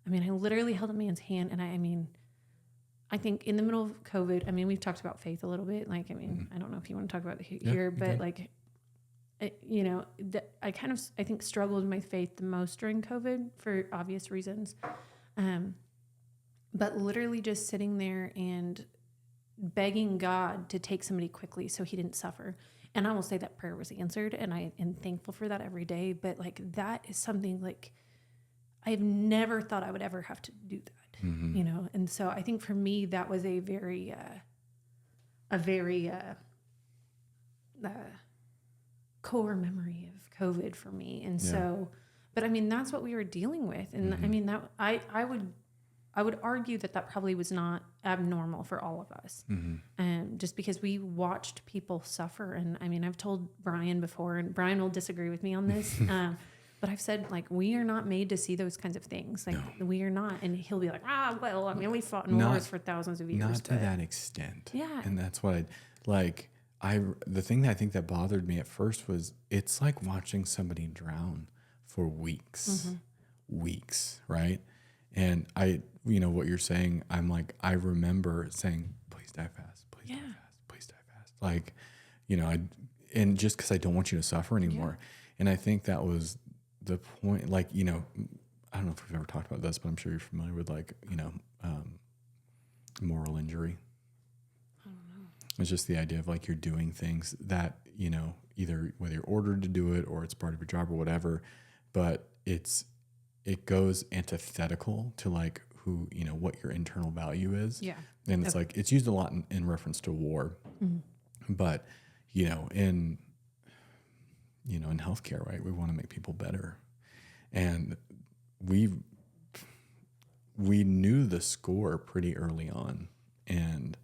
I mean, I literally held a man's hand, and I think in the middle of COVID, I mean, we've talked about faith a little bit. Like, I mean, I don't know if you want to talk about it here, but like, you know, I think struggled with my faith the most during COVID for obvious reasons. But literally just sitting there and begging God to take somebody quickly so he didn't suffer. And I will say that prayer was answered, and I am thankful for that every day. But like, that is something like I've never thought I would ever have to do that, you know? And so I think for me, that was a very core memory of COVID for me. And so, but I mean, that's what we were dealing with. And I mean, that I would argue that probably was not abnormal for all of us. Just because we watched people suffer. And I mean, I've told Brian before, and Brian will disagree with me on this. But I've said, like, we are not made to see those kinds of things. Like, we are not. And he'll be like, well, I mean, we fought in wars for thousands of years. Not to that extent. Yeah. And that's what the thing that I think that bothered me at first was, it's like watching somebody drown for weeks, right? And you know what you're saying, I'm like, I remember saying, please die fast, please die fast, please die fast. Like, you know, and just because I don't want you to suffer anymore. And I think that was the point. Like, you know, I don't know if we've ever talked about this, but I'm sure you're familiar with, like, you know, moral injury. I don't know. It's just the idea of like, you're doing things that, you know, either whether you're ordered to do it or it's part of your job or whatever, but it goes antithetical to like who, you know, what your internal value is. Yeah. And it's like, it's used a lot in reference to war, but in healthcare, right, we want to make people better. And we knew the score pretty early on, and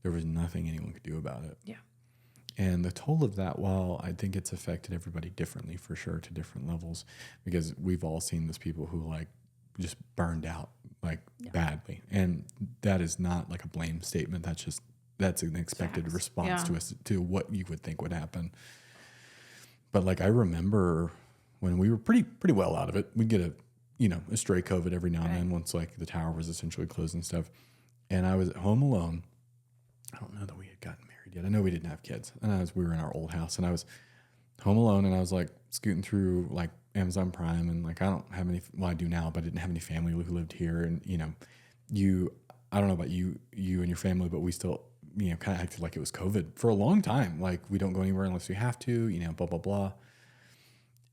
there was nothing anyone could do about it. Yeah. And the toll of that, while I think it's affected everybody differently, for sure, to different levels, because we've all seen those people who like just burned out like badly. And that is not like a blame statement. That's an expected response to what you would think would happen. But like, I remember when we were pretty well out of it, we'd get a stray COVID every now and then once like the tower was essentially closed and stuff. And I was at home alone. I don't know that we had gotten married yet. I know we didn't have kids. And we were in our old house, and I was home alone, and I was like scooting through like Amazon Prime, and like, I don't have any, well, I do now, but I didn't have any family who lived here. And, I don't know about you and your family, but we still, kind of acted like it was COVID for a long time. Like, we don't go anywhere unless we have to, blah, blah, blah.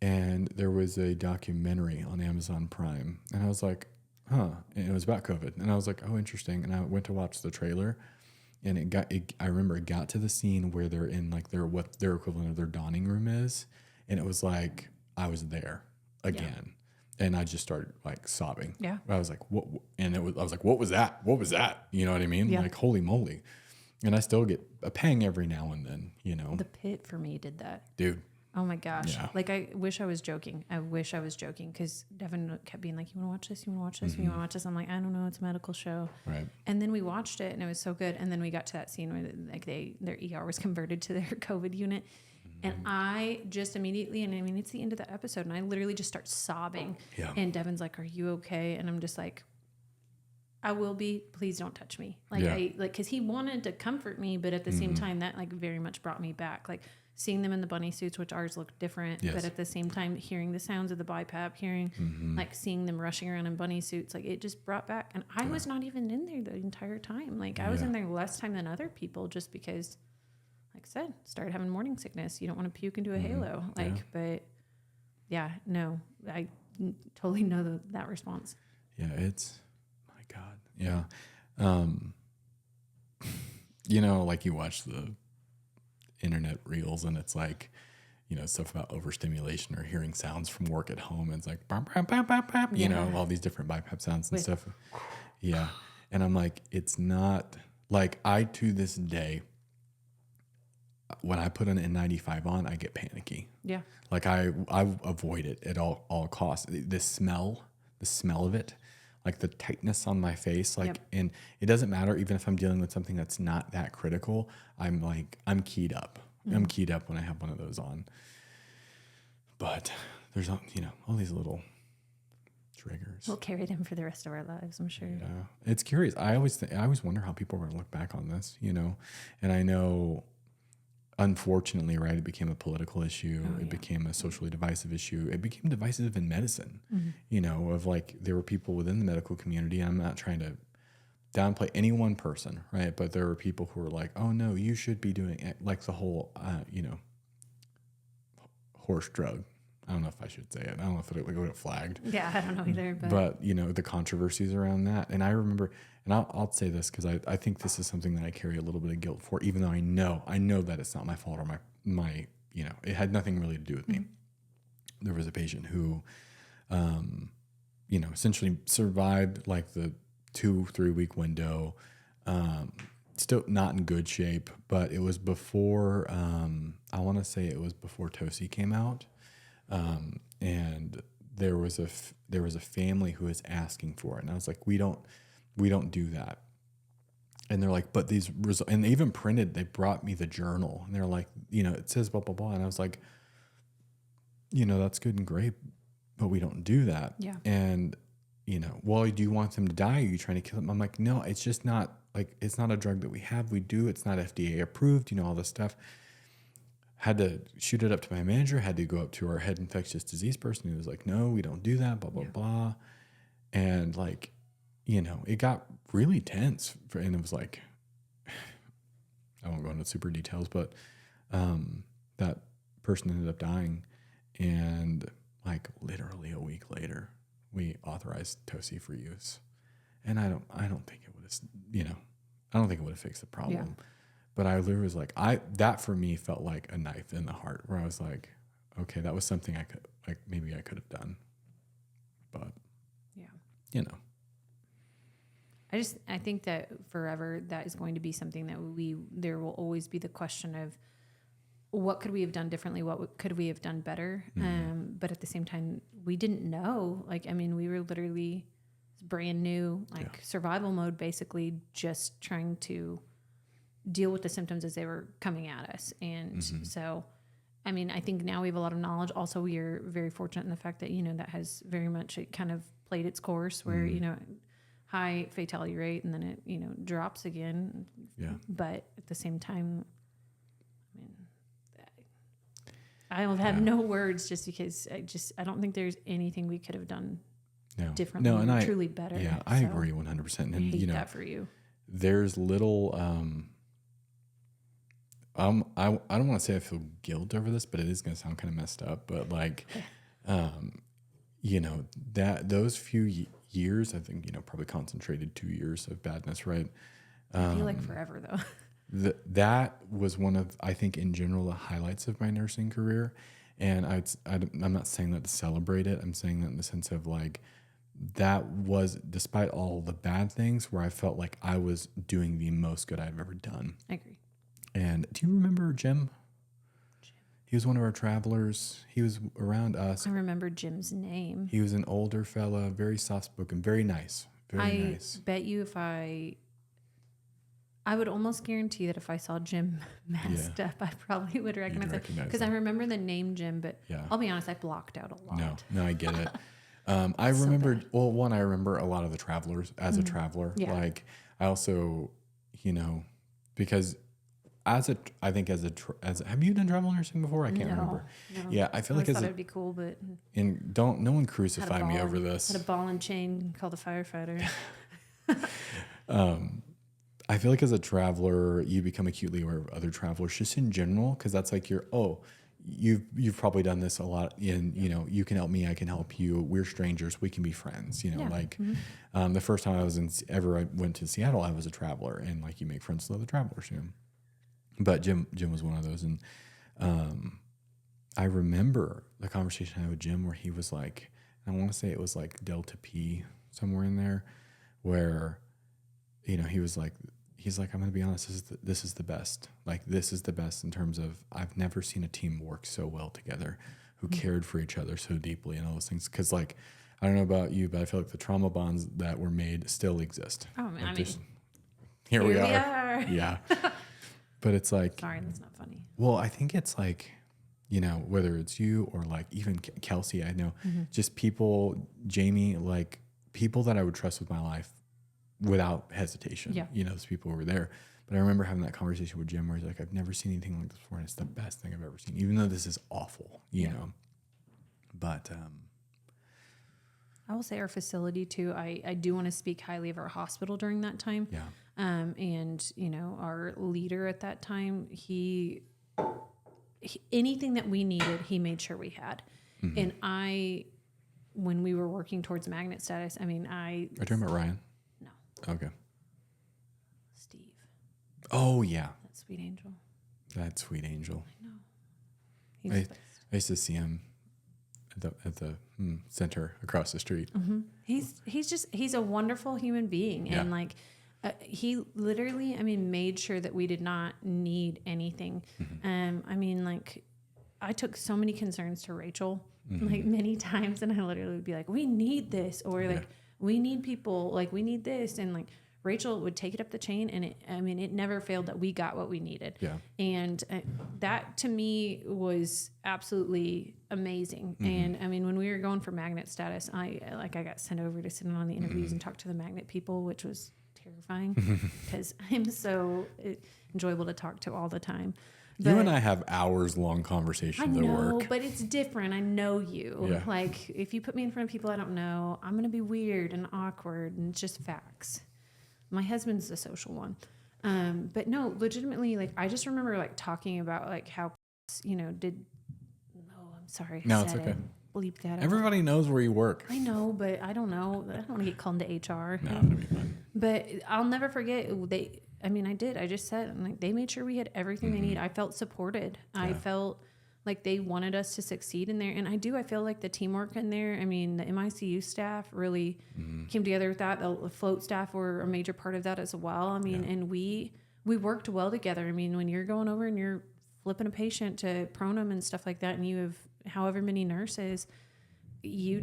And there was a documentary on Amazon Prime, and I was like, huh. And it was about COVID. And I was like, oh, interesting. And I went to watch the trailer, and I remember it got to the scene where they're in like what their equivalent of their donning room is. And it was like, I was there again. Yeah. And I just started like sobbing. Yeah. I was like, what? And I was like, what was that? What was that? You know what I mean? Yeah. Like, holy moly. And I still get a pang every now and then, you know. The pit for me did that. Dude. Oh my gosh. Yeah. Like, I wish I was joking. I wish I was joking because Devin kept being like, you want to watch this? You want to watch this? You want to watch this? I'm like, I don't know. It's a medical show. Right. And then we watched it and it was so good. And then we got to that scene where like their ER was converted to their COVID unit. And I just immediately, and I mean, it's the end of that episode and I literally just start sobbing. Yeah. And Devin's like, are you okay? And I'm just like, I will be, please don't touch me. Like, Yeah. cause he wanted to comfort me, but at the same time that like very much brought me back. Like seeing them in the bunny suits, which ours looked different, Yes. but at the same time, hearing the sounds of the BiPAP, hearing like seeing them rushing around in bunny suits, like it just brought back. And I was not even in there the entire time. Like I was in there less time than other people just because, like I said, started having morning sickness. You don't want to puke into a halo. Like, but yeah, no, I totally know that response. Yeah, it's, my God. Yeah. You know, like you watch the internet reels and it's like, you know, stuff about overstimulation or hearing sounds from work at home. And it's like, bam, bam, bam, bam, bam, you know, all these different BiPAP sounds and stuff. Yeah. And I'm like, it's not like to this day, when I put an N95 on, I get panicky. Yeah. Like I avoid it at all costs. The smell of it, like the tightness on my face, like, and it doesn't matter even if I'm dealing with something that's not that critical. I'm keyed up. I'm keyed up when I have one of those on. But there's, you know, all these little triggers. We'll carry them for the rest of our lives, I'm sure. Yeah, it's curious. I always wonder how people are going to look back on this, you know, and I know. Unfortunately, right, it became a political issue. It became a socially divisive issue. It became divisive in medicine, you know, of like there were people within the medical community. I'm not trying to downplay any one person, right? But there were people who were like, oh, no, you should be doing it. Like the whole, you know, horse drug. I don't know if I should say it. I don't know if it would get flagged. Yeah, I don't know either. But you know, the controversies around that. And I remember, and I'll say this because I think this is something that I carry a little bit of guilt for, even though I know that it's not my fault or my you know, it had nothing really to do with me. There was a patient who, you know, essentially survived like the 2-3 week window, still not in good shape, but it was before, I want to say it was before Tosi came out. And there was a family who was asking for it. And I was like, we don't do that. And they're like, but these and they even they brought me the journal and they're like, you know, it says blah, blah, blah. And I was like, you know, that's good and great, but we don't do that. Yeah. And, you know, well, do you want them to die? Are you trying to kill them? I'm like, no, it's just not like, it's not a drug that we have. We do. It's not FDA approved, you know, all this stuff. Had to shoot it up to my manager, had to go up to our head infectious disease person who was like, no, we don't do that, blah, blah, blah. And like, you know, it got really tense and it was like, I won't go into super details, but that person ended up dying. And like literally a week later, we authorized Tosi for use. And I don't think it would have, you know, I don't think it would have fixed the problem. Yeah. But I literally was like, that for me felt like a knife in the heart where I was like, okay, that was something I could, like, maybe I could have done. But, yeah, you know. I think that forever that is going to be something that there will always be the question of what could we have done differently? What could we have done better? But at the same time, we didn't know. Like, I mean, we were literally brand new, like survival mode, basically just trying to deal with the symptoms as they were coming at us. And so, I mean, I think now we have a lot of knowledge. Also, we are very fortunate in the fact that, you know, that has very much, it kind of played its course where, you know, high fatality rate and then it, you know, drops again. Yeah. But at the same time, I mean, I will have no words just because I don't think there's anything we could have done differently or truly better. Yeah, I agree 100%. And I hate you know, that for you. There's little, I don't want to say I feel guilt over this, but it is going to sound kind of messed up. But like, you know, those few years, I think, you know, probably concentrated 2 years of badness, right? I feel like forever though. That was one of, I think, in general, the highlights of my nursing career. And I'm not saying that to celebrate it. I'm saying that in the sense of like, that was, despite all the bad things, where I felt like I was doing the most good I've ever done. I agree. And do you remember Jim? He was one of our travelers. He was around us. I remember Jim's name. He was an older fella, very soft-spoken, very nice. Very nice. I bet you if I would almost guarantee that if I saw Jim masked up, I probably would recognize him. Because I remember the name Jim, but I'll be honest, I blocked out a lot. No, I get it. I remember, I remember a lot of the travelers as a traveler. Yeah. Like, I also, because have you done travel nursing before? I can't remember. No. Yeah, I feel like thought it'd be cool, but no one crucify me over this. Had a ball and chain called a firefighter. I feel like as a traveler, you become acutely aware of other travelers, just in general, because that's like you've probably done this a lot. You can help me, I can help you. We're strangers, we can be friends. The first time I went to Seattle, I was a traveler, and like you make friends with other travelers. But Jim was one of those, and I remember the conversation I had with Jim where he was like, I want to say it was like Delta P somewhere in there, where he's like, I'm going to be honest, this is the best. Like, this is the best in terms of I've never seen a team work so well together, who cared for each other so deeply and all those things. Because like, I don't know about you, but I feel like the trauma bonds that were made still exist. Oh man, like here we are. Yeah. But it's like, sorry, that's not funny. Well, I think it's like, whether it's you or like even Kelsey, I know just people, Jamie, like people that I would trust with my life without hesitation. Yeah. Those people were there. But I remember having that conversation with Jim where he's like, I've never seen anything like this before, and it's the best thing I've ever seen, even though this is awful, you know. But I will say our facility too. I do want to speak highly of our hospital during that time. Yeah. And our leader at that time, he anything that we needed, he made sure we had. And when we were working towards magnet status, Are you talking about Ryan? No. Okay. Steve. Oh yeah. That sweet angel. That sweet angel. I know. He's the best. I used to see him at the center across the street. Mm-hmm. He's a wonderful human being, and like he literally, made sure that we did not need anything. Like I took so many concerns to Rachel, like many times, and I literally would be like, "We need this," or like, "We need people," like, "We need this," and like Rachel would take it up the chain, and it never failed that we got what we needed. Yeah. And that to me was absolutely amazing. And when we were going for magnet status, I got sent over to sit in on the interviews and talk to the magnet people, which was terrifying because I'm so enjoyable to talk to all the time. But you and I have hours long conversations at work. But it's different. I know you. Yeah. Like if you put me in front of people I don't know, I'm going to be weird and awkward, and it's just facts. My husband's the social one. But no, legitimately, like I just remember like talking about like how, I'm sorry. No, it's okay. Bleep that out. Everybody knows where you work. I know, but I don't know. I don't want to get called into HR. No, it'll be fine. But I'll never forget. I just said, like, they made sure we had everything they need. I felt supported. Yeah. I felt like they wanted us to succeed in there. And I feel like the teamwork in there, the MICU staff really came together with that. The float staff were a major part of that as well. And we worked well together. When you're going over and you're flipping a patient to pronum and stuff like that, and you have however many nurses, you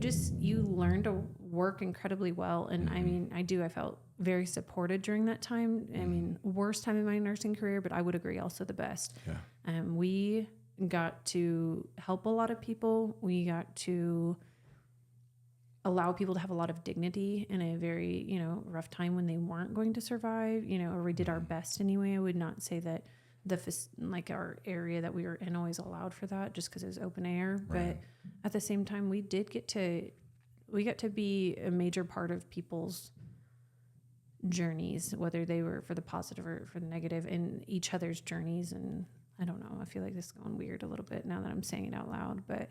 learn to work incredibly well. And I felt very supported during that time. Worst time in my nursing career, but I would agree also the best. Yeah. We got to help a lot of people. We got to allow people to have a lot of dignity in a very, rough time when they weren't going to survive, or we did our best anyway. I would not say that our area that we were in always allowed for that just because it was open air. Right. But at the same time, we got to be a major part of people's journeys, whether they were for the positive or for the negative, in each other's journeys. And I don't know, I feel like this is going weird a little bit now that I'm saying it out loud, but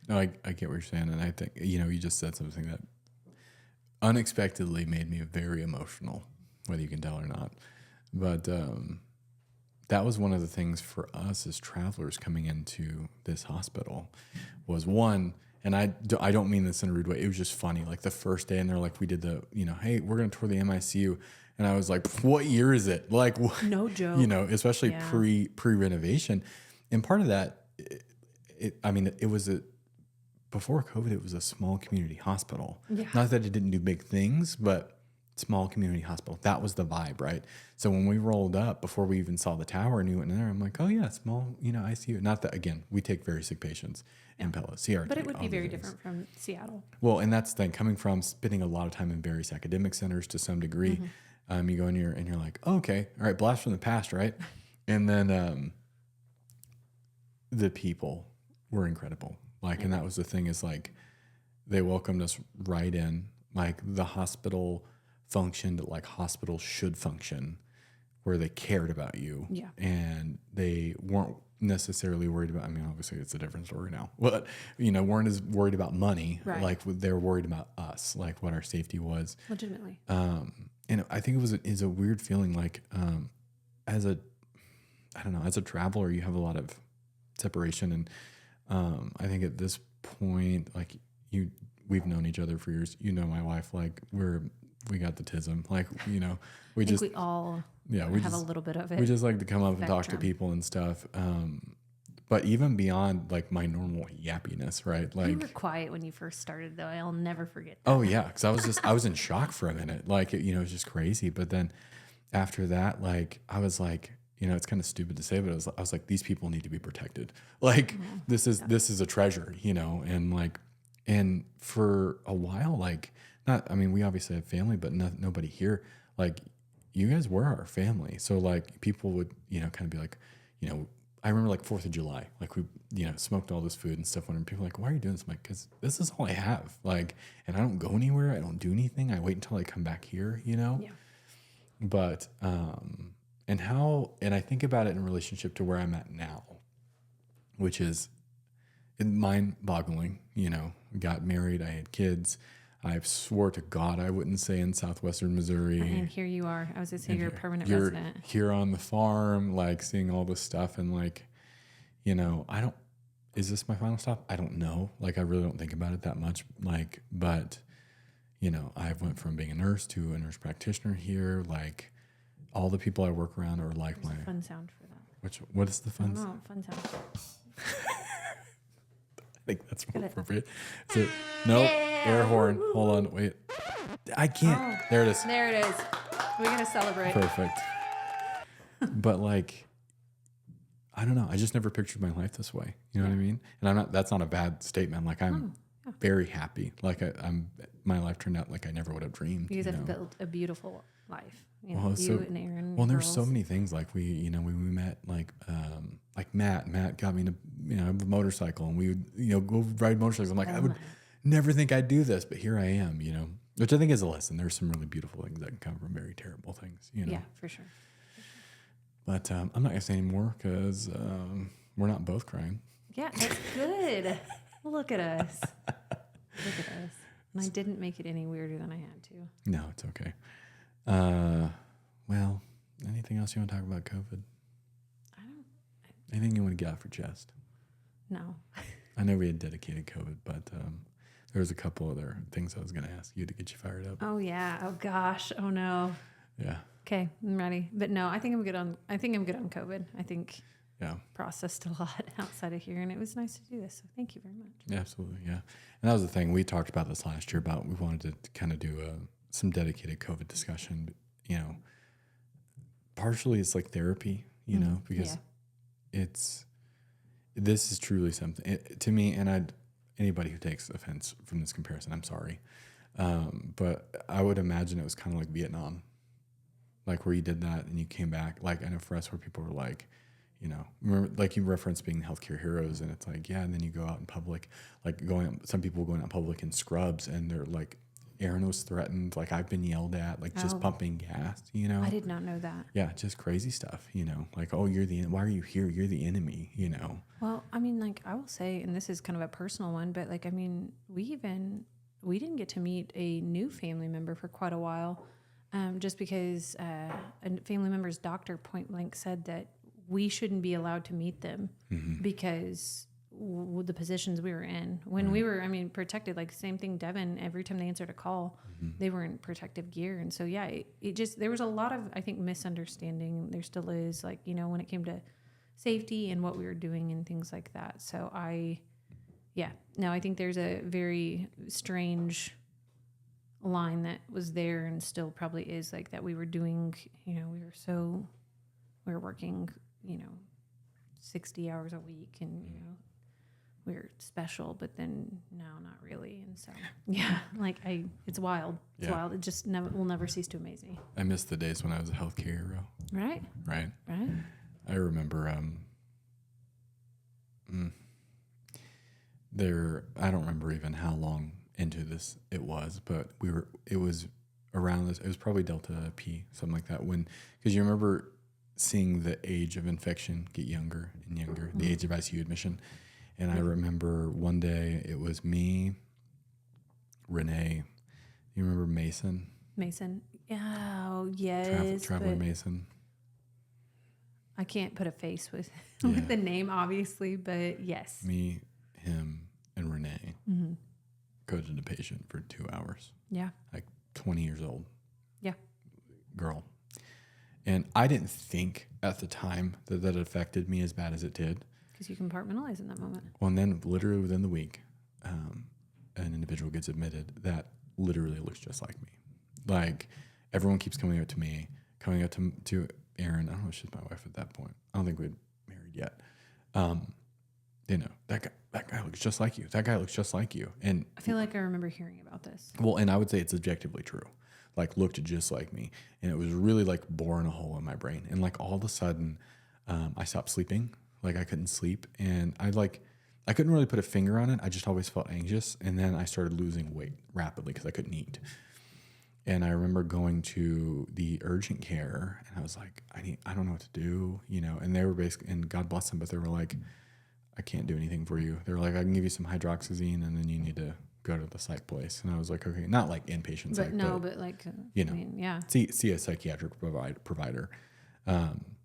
no, I get what you're saying. And I think, you just said something that unexpectedly made me very emotional, whether you can tell or not. But that was one of the things for us as travelers coming into this hospital was, one, And I don't mean this in a rude way. It was just funny. Like the first day, and they're like, we did the, hey, we're going to tour the MICU. And I was like, what year is it? Like, No joke. Especially pre renovation. And part of that, it was before COVID, it was a small community hospital. Yeah. Not that it didn't do big things, but small community hospital. That was the vibe, right? So when we rolled up, before we even saw the tower and we went in there, I'm like, oh yeah, small, ICU. Not that, again, we take very sick patients in Pella, CRT. But it would be very different from Seattle. Well, and that's the thing, coming from spending a lot of time in various academic centers to some degree, you go in here and you're like, oh, okay, all right, blast from the past, right? And then the people were incredible. Like, and that was the thing, is like, they welcomed us right in. Like, the hospital functioned like hospitals should function, where they cared about you. Yeah. And they weren't necessarily worried about, obviously it's a different story now, but, weren't as worried about money. Right. Like, they were worried about us, like what our safety was. Legitimately. And I think it is a weird feeling, like, as a traveler, you have a lot of separation. And I think at this point, like, we've known each other for years. My wife, like, we got the tism. Like, we all have a little bit of it. We just like to come up and talk to people and stuff. But even beyond like my normal yappiness, right? Like, you were quiet when you first started, though. I'll never forget that. Oh yeah. Cause I was in shock for a minute. Like, it was just crazy. But then after that, like, I was like, it's kind of stupid to say, but I was like, these people need to be protected. Like, this is a treasure, and like, and for a while, like, we obviously have family, but nobody here, like, you guys were our family. So like, people would, kind of be like, I remember like 4th of July, like we, smoked all this food and stuff. When people are like, why are you doing this? I'm like, cause this is all I have. Like, and I don't go anywhere. I don't do anything. I wait until I come back here, Yeah. But, and I think about it in relationship to where I'm at now, which is mind boggling. Got married, I had kids. I swore to God I wouldn't stay in southwestern Missouri. And here you are. I was going to say, you're a permanent you're resident. Here on the farm, like, seeing all this stuff. And like, is this my final stop? I don't know. Like, I really don't think about it that much. Like, but, I went from being a nurse to a nurse practitioner here. Like, all the people I work around are like There's a fun sound for that. What is the fun sound? Fun sound. I think that's more appropriate. So, no, air horn. Hold on, wait. I can't. Oh, there it is. There it is. We're going to celebrate. Perfect. But like, I don't know. I just never pictured my life this way. You know what I mean? And that's not a bad statement. Like, I'm very happy. Like, my life turned out like I never would have dreamed. You guys have built a beautiful life. And Aaron. Well, there's so many things. Like, we met, like Matt got me to, a motorcycle, and we would, go ride motorcycles. I'm like, I would never think I'd do this, but here I am, which I think is a lesson. There's some really beautiful things that can come from very terrible things, Yeah, for sure. But I'm not gonna say anymore because we're not both crying. Yeah, that's good. Look at us. Look at us. And I didn't make it any weirder than I had to. No, it's okay. Well, anything else you want to talk about COVID? Anything you want to get off your chest? No. I know we had dedicated COVID, but there was a couple other things I was going to ask you to get you fired up. Oh yeah. Oh gosh. Oh no. Yeah. Okay, I'm ready. But no, I think I'm good on COVID. I think processed a lot outside of here, and it was nice to do this. So thank you very much. Yeah, absolutely. Yeah. And that was the thing. We talked about this last year about we wanted to kind of do some dedicated COVID discussion. Partially it's like therapy, because this is truly something to me, and anybody who takes offense from this comparison, I'm sorry. But I would imagine it was kind of like Vietnam, like where you did that and you came back. Like, I know for us where people were like, remember, like you referenced being healthcare heroes, and it's like, yeah. And then you go out in public, like some people going out in public in scrubs, and they're like, Aaron was threatened. Like, I've been yelled at, like just pumping gas, I did not know that. Yeah. Just crazy stuff, like, oh, why are you here? You're the enemy, Well, like I will say, and this is kind of a personal one, but like, we didn't get to meet a new family member for quite a while. Just because a family member's doctor point blank said that we shouldn't be allowed to meet them because the positions we were in when we were, I mean, protected, like same thing, Devin, every time they answered a call, they were in protective gear. And so, yeah, it just, there was a lot of, I think, misunderstanding. There still is, like, you know, when it came to safety and what we were doing and things like that. So I think there's a very strange line that was there and still probably is, like, that we were doing, you know, we were working, you know, 60 hours a week, and, you know, we were special, but then no, not really. And so, yeah, like it's wild. It's wild. It just will never cease to amaze me. I miss the days when I was a healthcare hero. Right. I remember, I don't remember even how long into this it was, but it was around this, it was probably Delta P, something like that, because you remember seeing the age of infection get younger and younger, the age of ICU admission. And I remember one day it was me, Renee. You remember Mason? Oh, yes. Traveler Mason. I can't put a face with the name, obviously, but yes. Me, him, and Renee coded a patient for 2 hours. Yeah. Like 20 years old. Yeah. Girl. And I didn't think at the time that affected me as bad as it did. Because you compartmentalize in that moment. Well, and then literally within the week, an individual gets admitted that literally looks just like me. Like, everyone keeps coming up to me, coming up to Erin. I don't know if she's my wife at that point. I don't think we'd married yet. You know, that guy looks just like you. That guy looks just like you. And I feel like I remember hearing about this. Well, and I would say it's objectively true. Like, looked just like me. And it was really like boring a hole in my brain. And like all of a sudden, I stopped sleeping. Like, I couldn't sleep. And I couldn't really put a finger on it. I just always felt anxious. And then I started losing weight rapidly because I couldn't eat. And I remember going to the urgent care, and I was like, I don't know what to do, you know. And they were basically, and God bless them, but they were like, I can't do anything for you. They were like, I can give you some hydroxyzine, and then you need to go to the psych place. And I was like, okay, not like inpatient psych, but like, you know, I mean, yeah. See a psychiatric provider,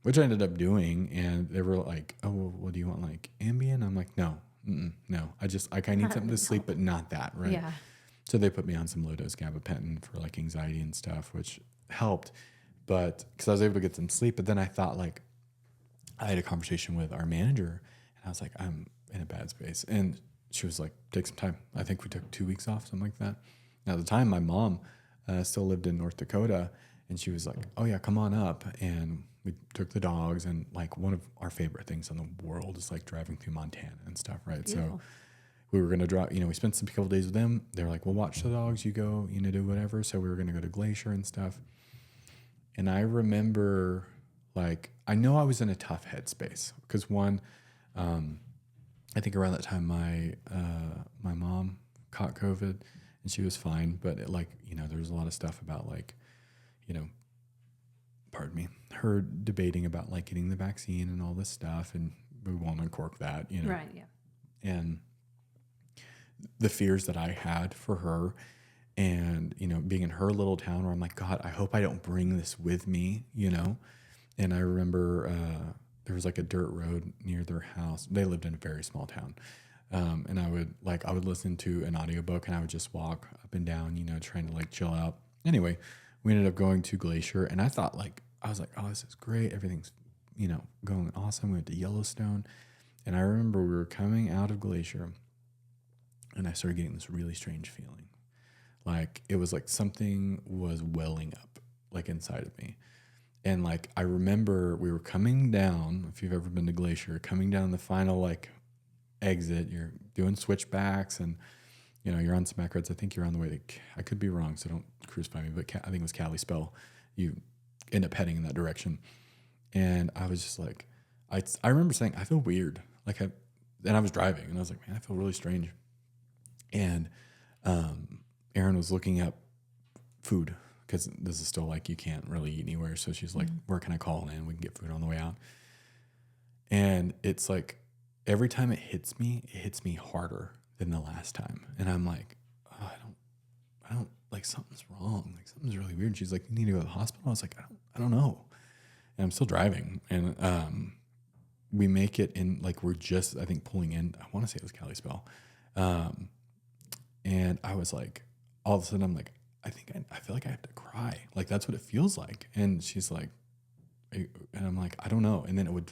which I ended up doing. And they were like, oh, well, what do you want, like Ambien? I'm like, no. I need something to sleep, but not that, right? Yeah. So they put me on some low-dose gabapentin for like anxiety and stuff, which helped, but because I was able to get some sleep. But then I thought, like, I had a conversation with our manager, and I was like, I'm in a bad space. And she was like, take some time. I think we took 2 weeks off, something like that. Now, at the time, my mom still lived in North Dakota, and she was like, oh yeah, come on up. And we took the dogs, and like one of our favorite things in the world is like driving through Montana and stuff, right? Beautiful. So we were going to drive, you know, we spent a couple days with them. They were like, well, watch the dogs, you go, you know, do whatever. So we were going to go to Glacier and stuff. And I remember, like, I know I was in a tough headspace because one, I think around that time my mom caught COVID and she was fine, but it, like, you know, there was a lot of stuff about, like, you know, pardon me, her debating about like getting the vaccine and all this stuff, and we won't uncork that, you know. Right, yeah. And the fears that I had for her, and, you know, being in her little town where I'm like, God, I hope I don't bring this with me, you know. And I remember there was like a dirt road near their house. They lived in a very small town. And I would listen to an audiobook, and I would just walk up and down, you know, trying to like chill out. Anyway, we ended up going to Glacier, and I was like, oh, this is great. Everything's, you know, going awesome. We went to Yellowstone. And I remember we were coming out of Glacier, and I started getting this really strange feeling. Like, it was like something was welling up, like, inside of me. And like, I remember we were coming down, if you've ever been to Glacier, coming down the final like exit, you're doing switchbacks, and, you know, you're on smack roads. I think you're on the way to, I could be wrong, so don't crucify me, but I think it was Kalispell. You end up heading in that direction. And I was just like, I remember saying, I feel weird. Like, and I was driving, and I was like, man, I feel really strange. And Erin was looking up food, because this is still like, you can't really eat anywhere. So she's like, where can I call in? We can get food on the way out. And it's like, every time it hits me harder than the last time. And I'm like, oh, I don't, like, something's wrong. Like, something's really weird. And she's like, you need to go to the hospital. I was like, I don't know. And I'm still driving. And we make it in, like, we're just, I think, pulling in, I want to say it was Kalispell. And I was like, all of a sudden I'm like, I feel like I have to cry. Like, that's what it feels like. And she's like, and I'm like, I don't know. And then it would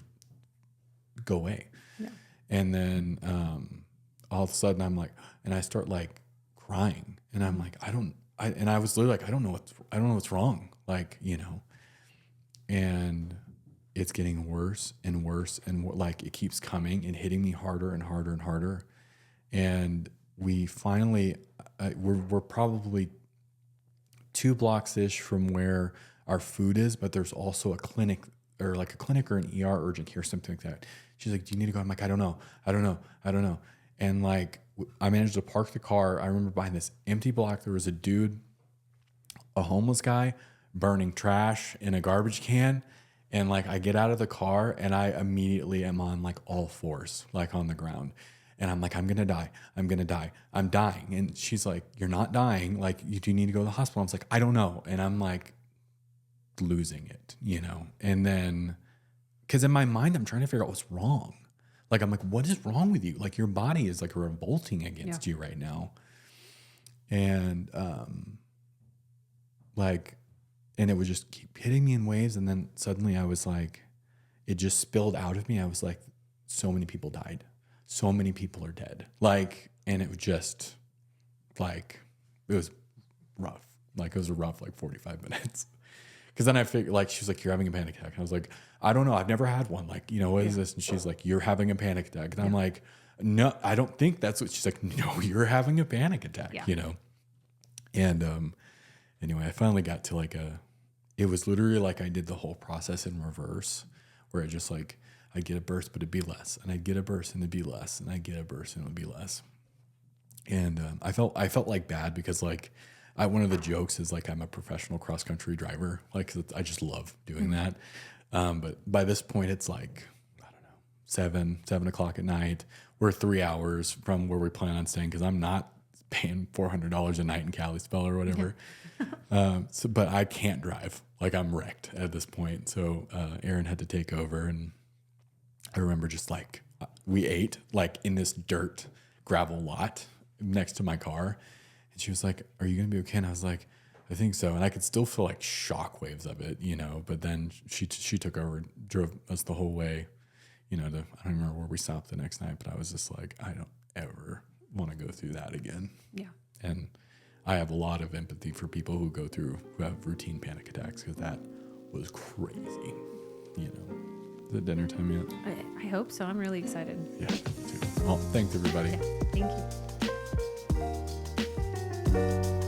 go away. Yeah. And then all of a sudden I'm like, and I start like crying, and I'm like, and I was literally like, I don't know what's wrong. Like, you know, and it's getting worse and worse. And like, it keeps coming and hitting me harder and harder and harder. And we finally, we're probably 2 blocks ish from where our food is, but there's also a clinic or an ER urgent care, something like that. She's like, do you need to go? I'm like, I don't know. And like, I managed to park the car. I remember behind this empty block, there was a dude, a homeless guy, burning trash in a garbage can. And like, I get out of the car and I immediately am on like all fours, like on the ground. And I'm like, I'm going to die. I'm dying. And she's like, you're not dying. Like, you do need to go to the hospital. I was like, I don't know. And I'm like losing it, you know? And then, cause in my mind, I'm trying to figure out what's wrong. Like, I'm like, what is wrong with you? Like, your body is like revolting against you right now. And, like, and it would just keep hitting me in waves. And then suddenly I was like, it just spilled out of me. I was like, so many people died. So many people are dead. Like, and it was just like, it was rough. Like, it was a rough, like 45 minutes. Cause then I figured, like, she was like, you're having a panic attack. And I was like, I don't know. I've never had one. Like, you know, what is this? And she's like, you're having a panic attack. And I'm like, no, I don't think that's what she's like. No, you're having a panic attack, you know? And, anyway, I finally got to like it was literally like I did the whole process in reverse, where it just like, I'd get a burst, but it'd be less, and I'd get a burst and it'd be less, and I'd get a burst and it would be less. And I felt like bad because like one of the jokes is like, I'm a professional cross country driver. Like, I just love doing that. But by this point it's like, I don't know, 7 o'clock at night. We're 3 hours from where we plan on staying, cause I'm not paying $400 a night in Kalispell or whatever. But I can't drive. Like, I'm wrecked at this point. So Aaron had to take over, and I remember just like, we ate like in this dirt gravel lot next to my car. And she was like, are you going to be okay? And I was like, I think so. And I could still feel like shock waves of it, you know, but then she took over, drove us the whole way, you know, I don't remember where we stopped the next night, but I was just like, I don't ever want to go through that again. Yeah. And I have a lot of empathy for people who have routine panic attacks, because that was crazy, you know. Is it dinner time yet? I hope so. I'm really excited. Yeah, me too. Well, thanks everybody. Yeah, thank you.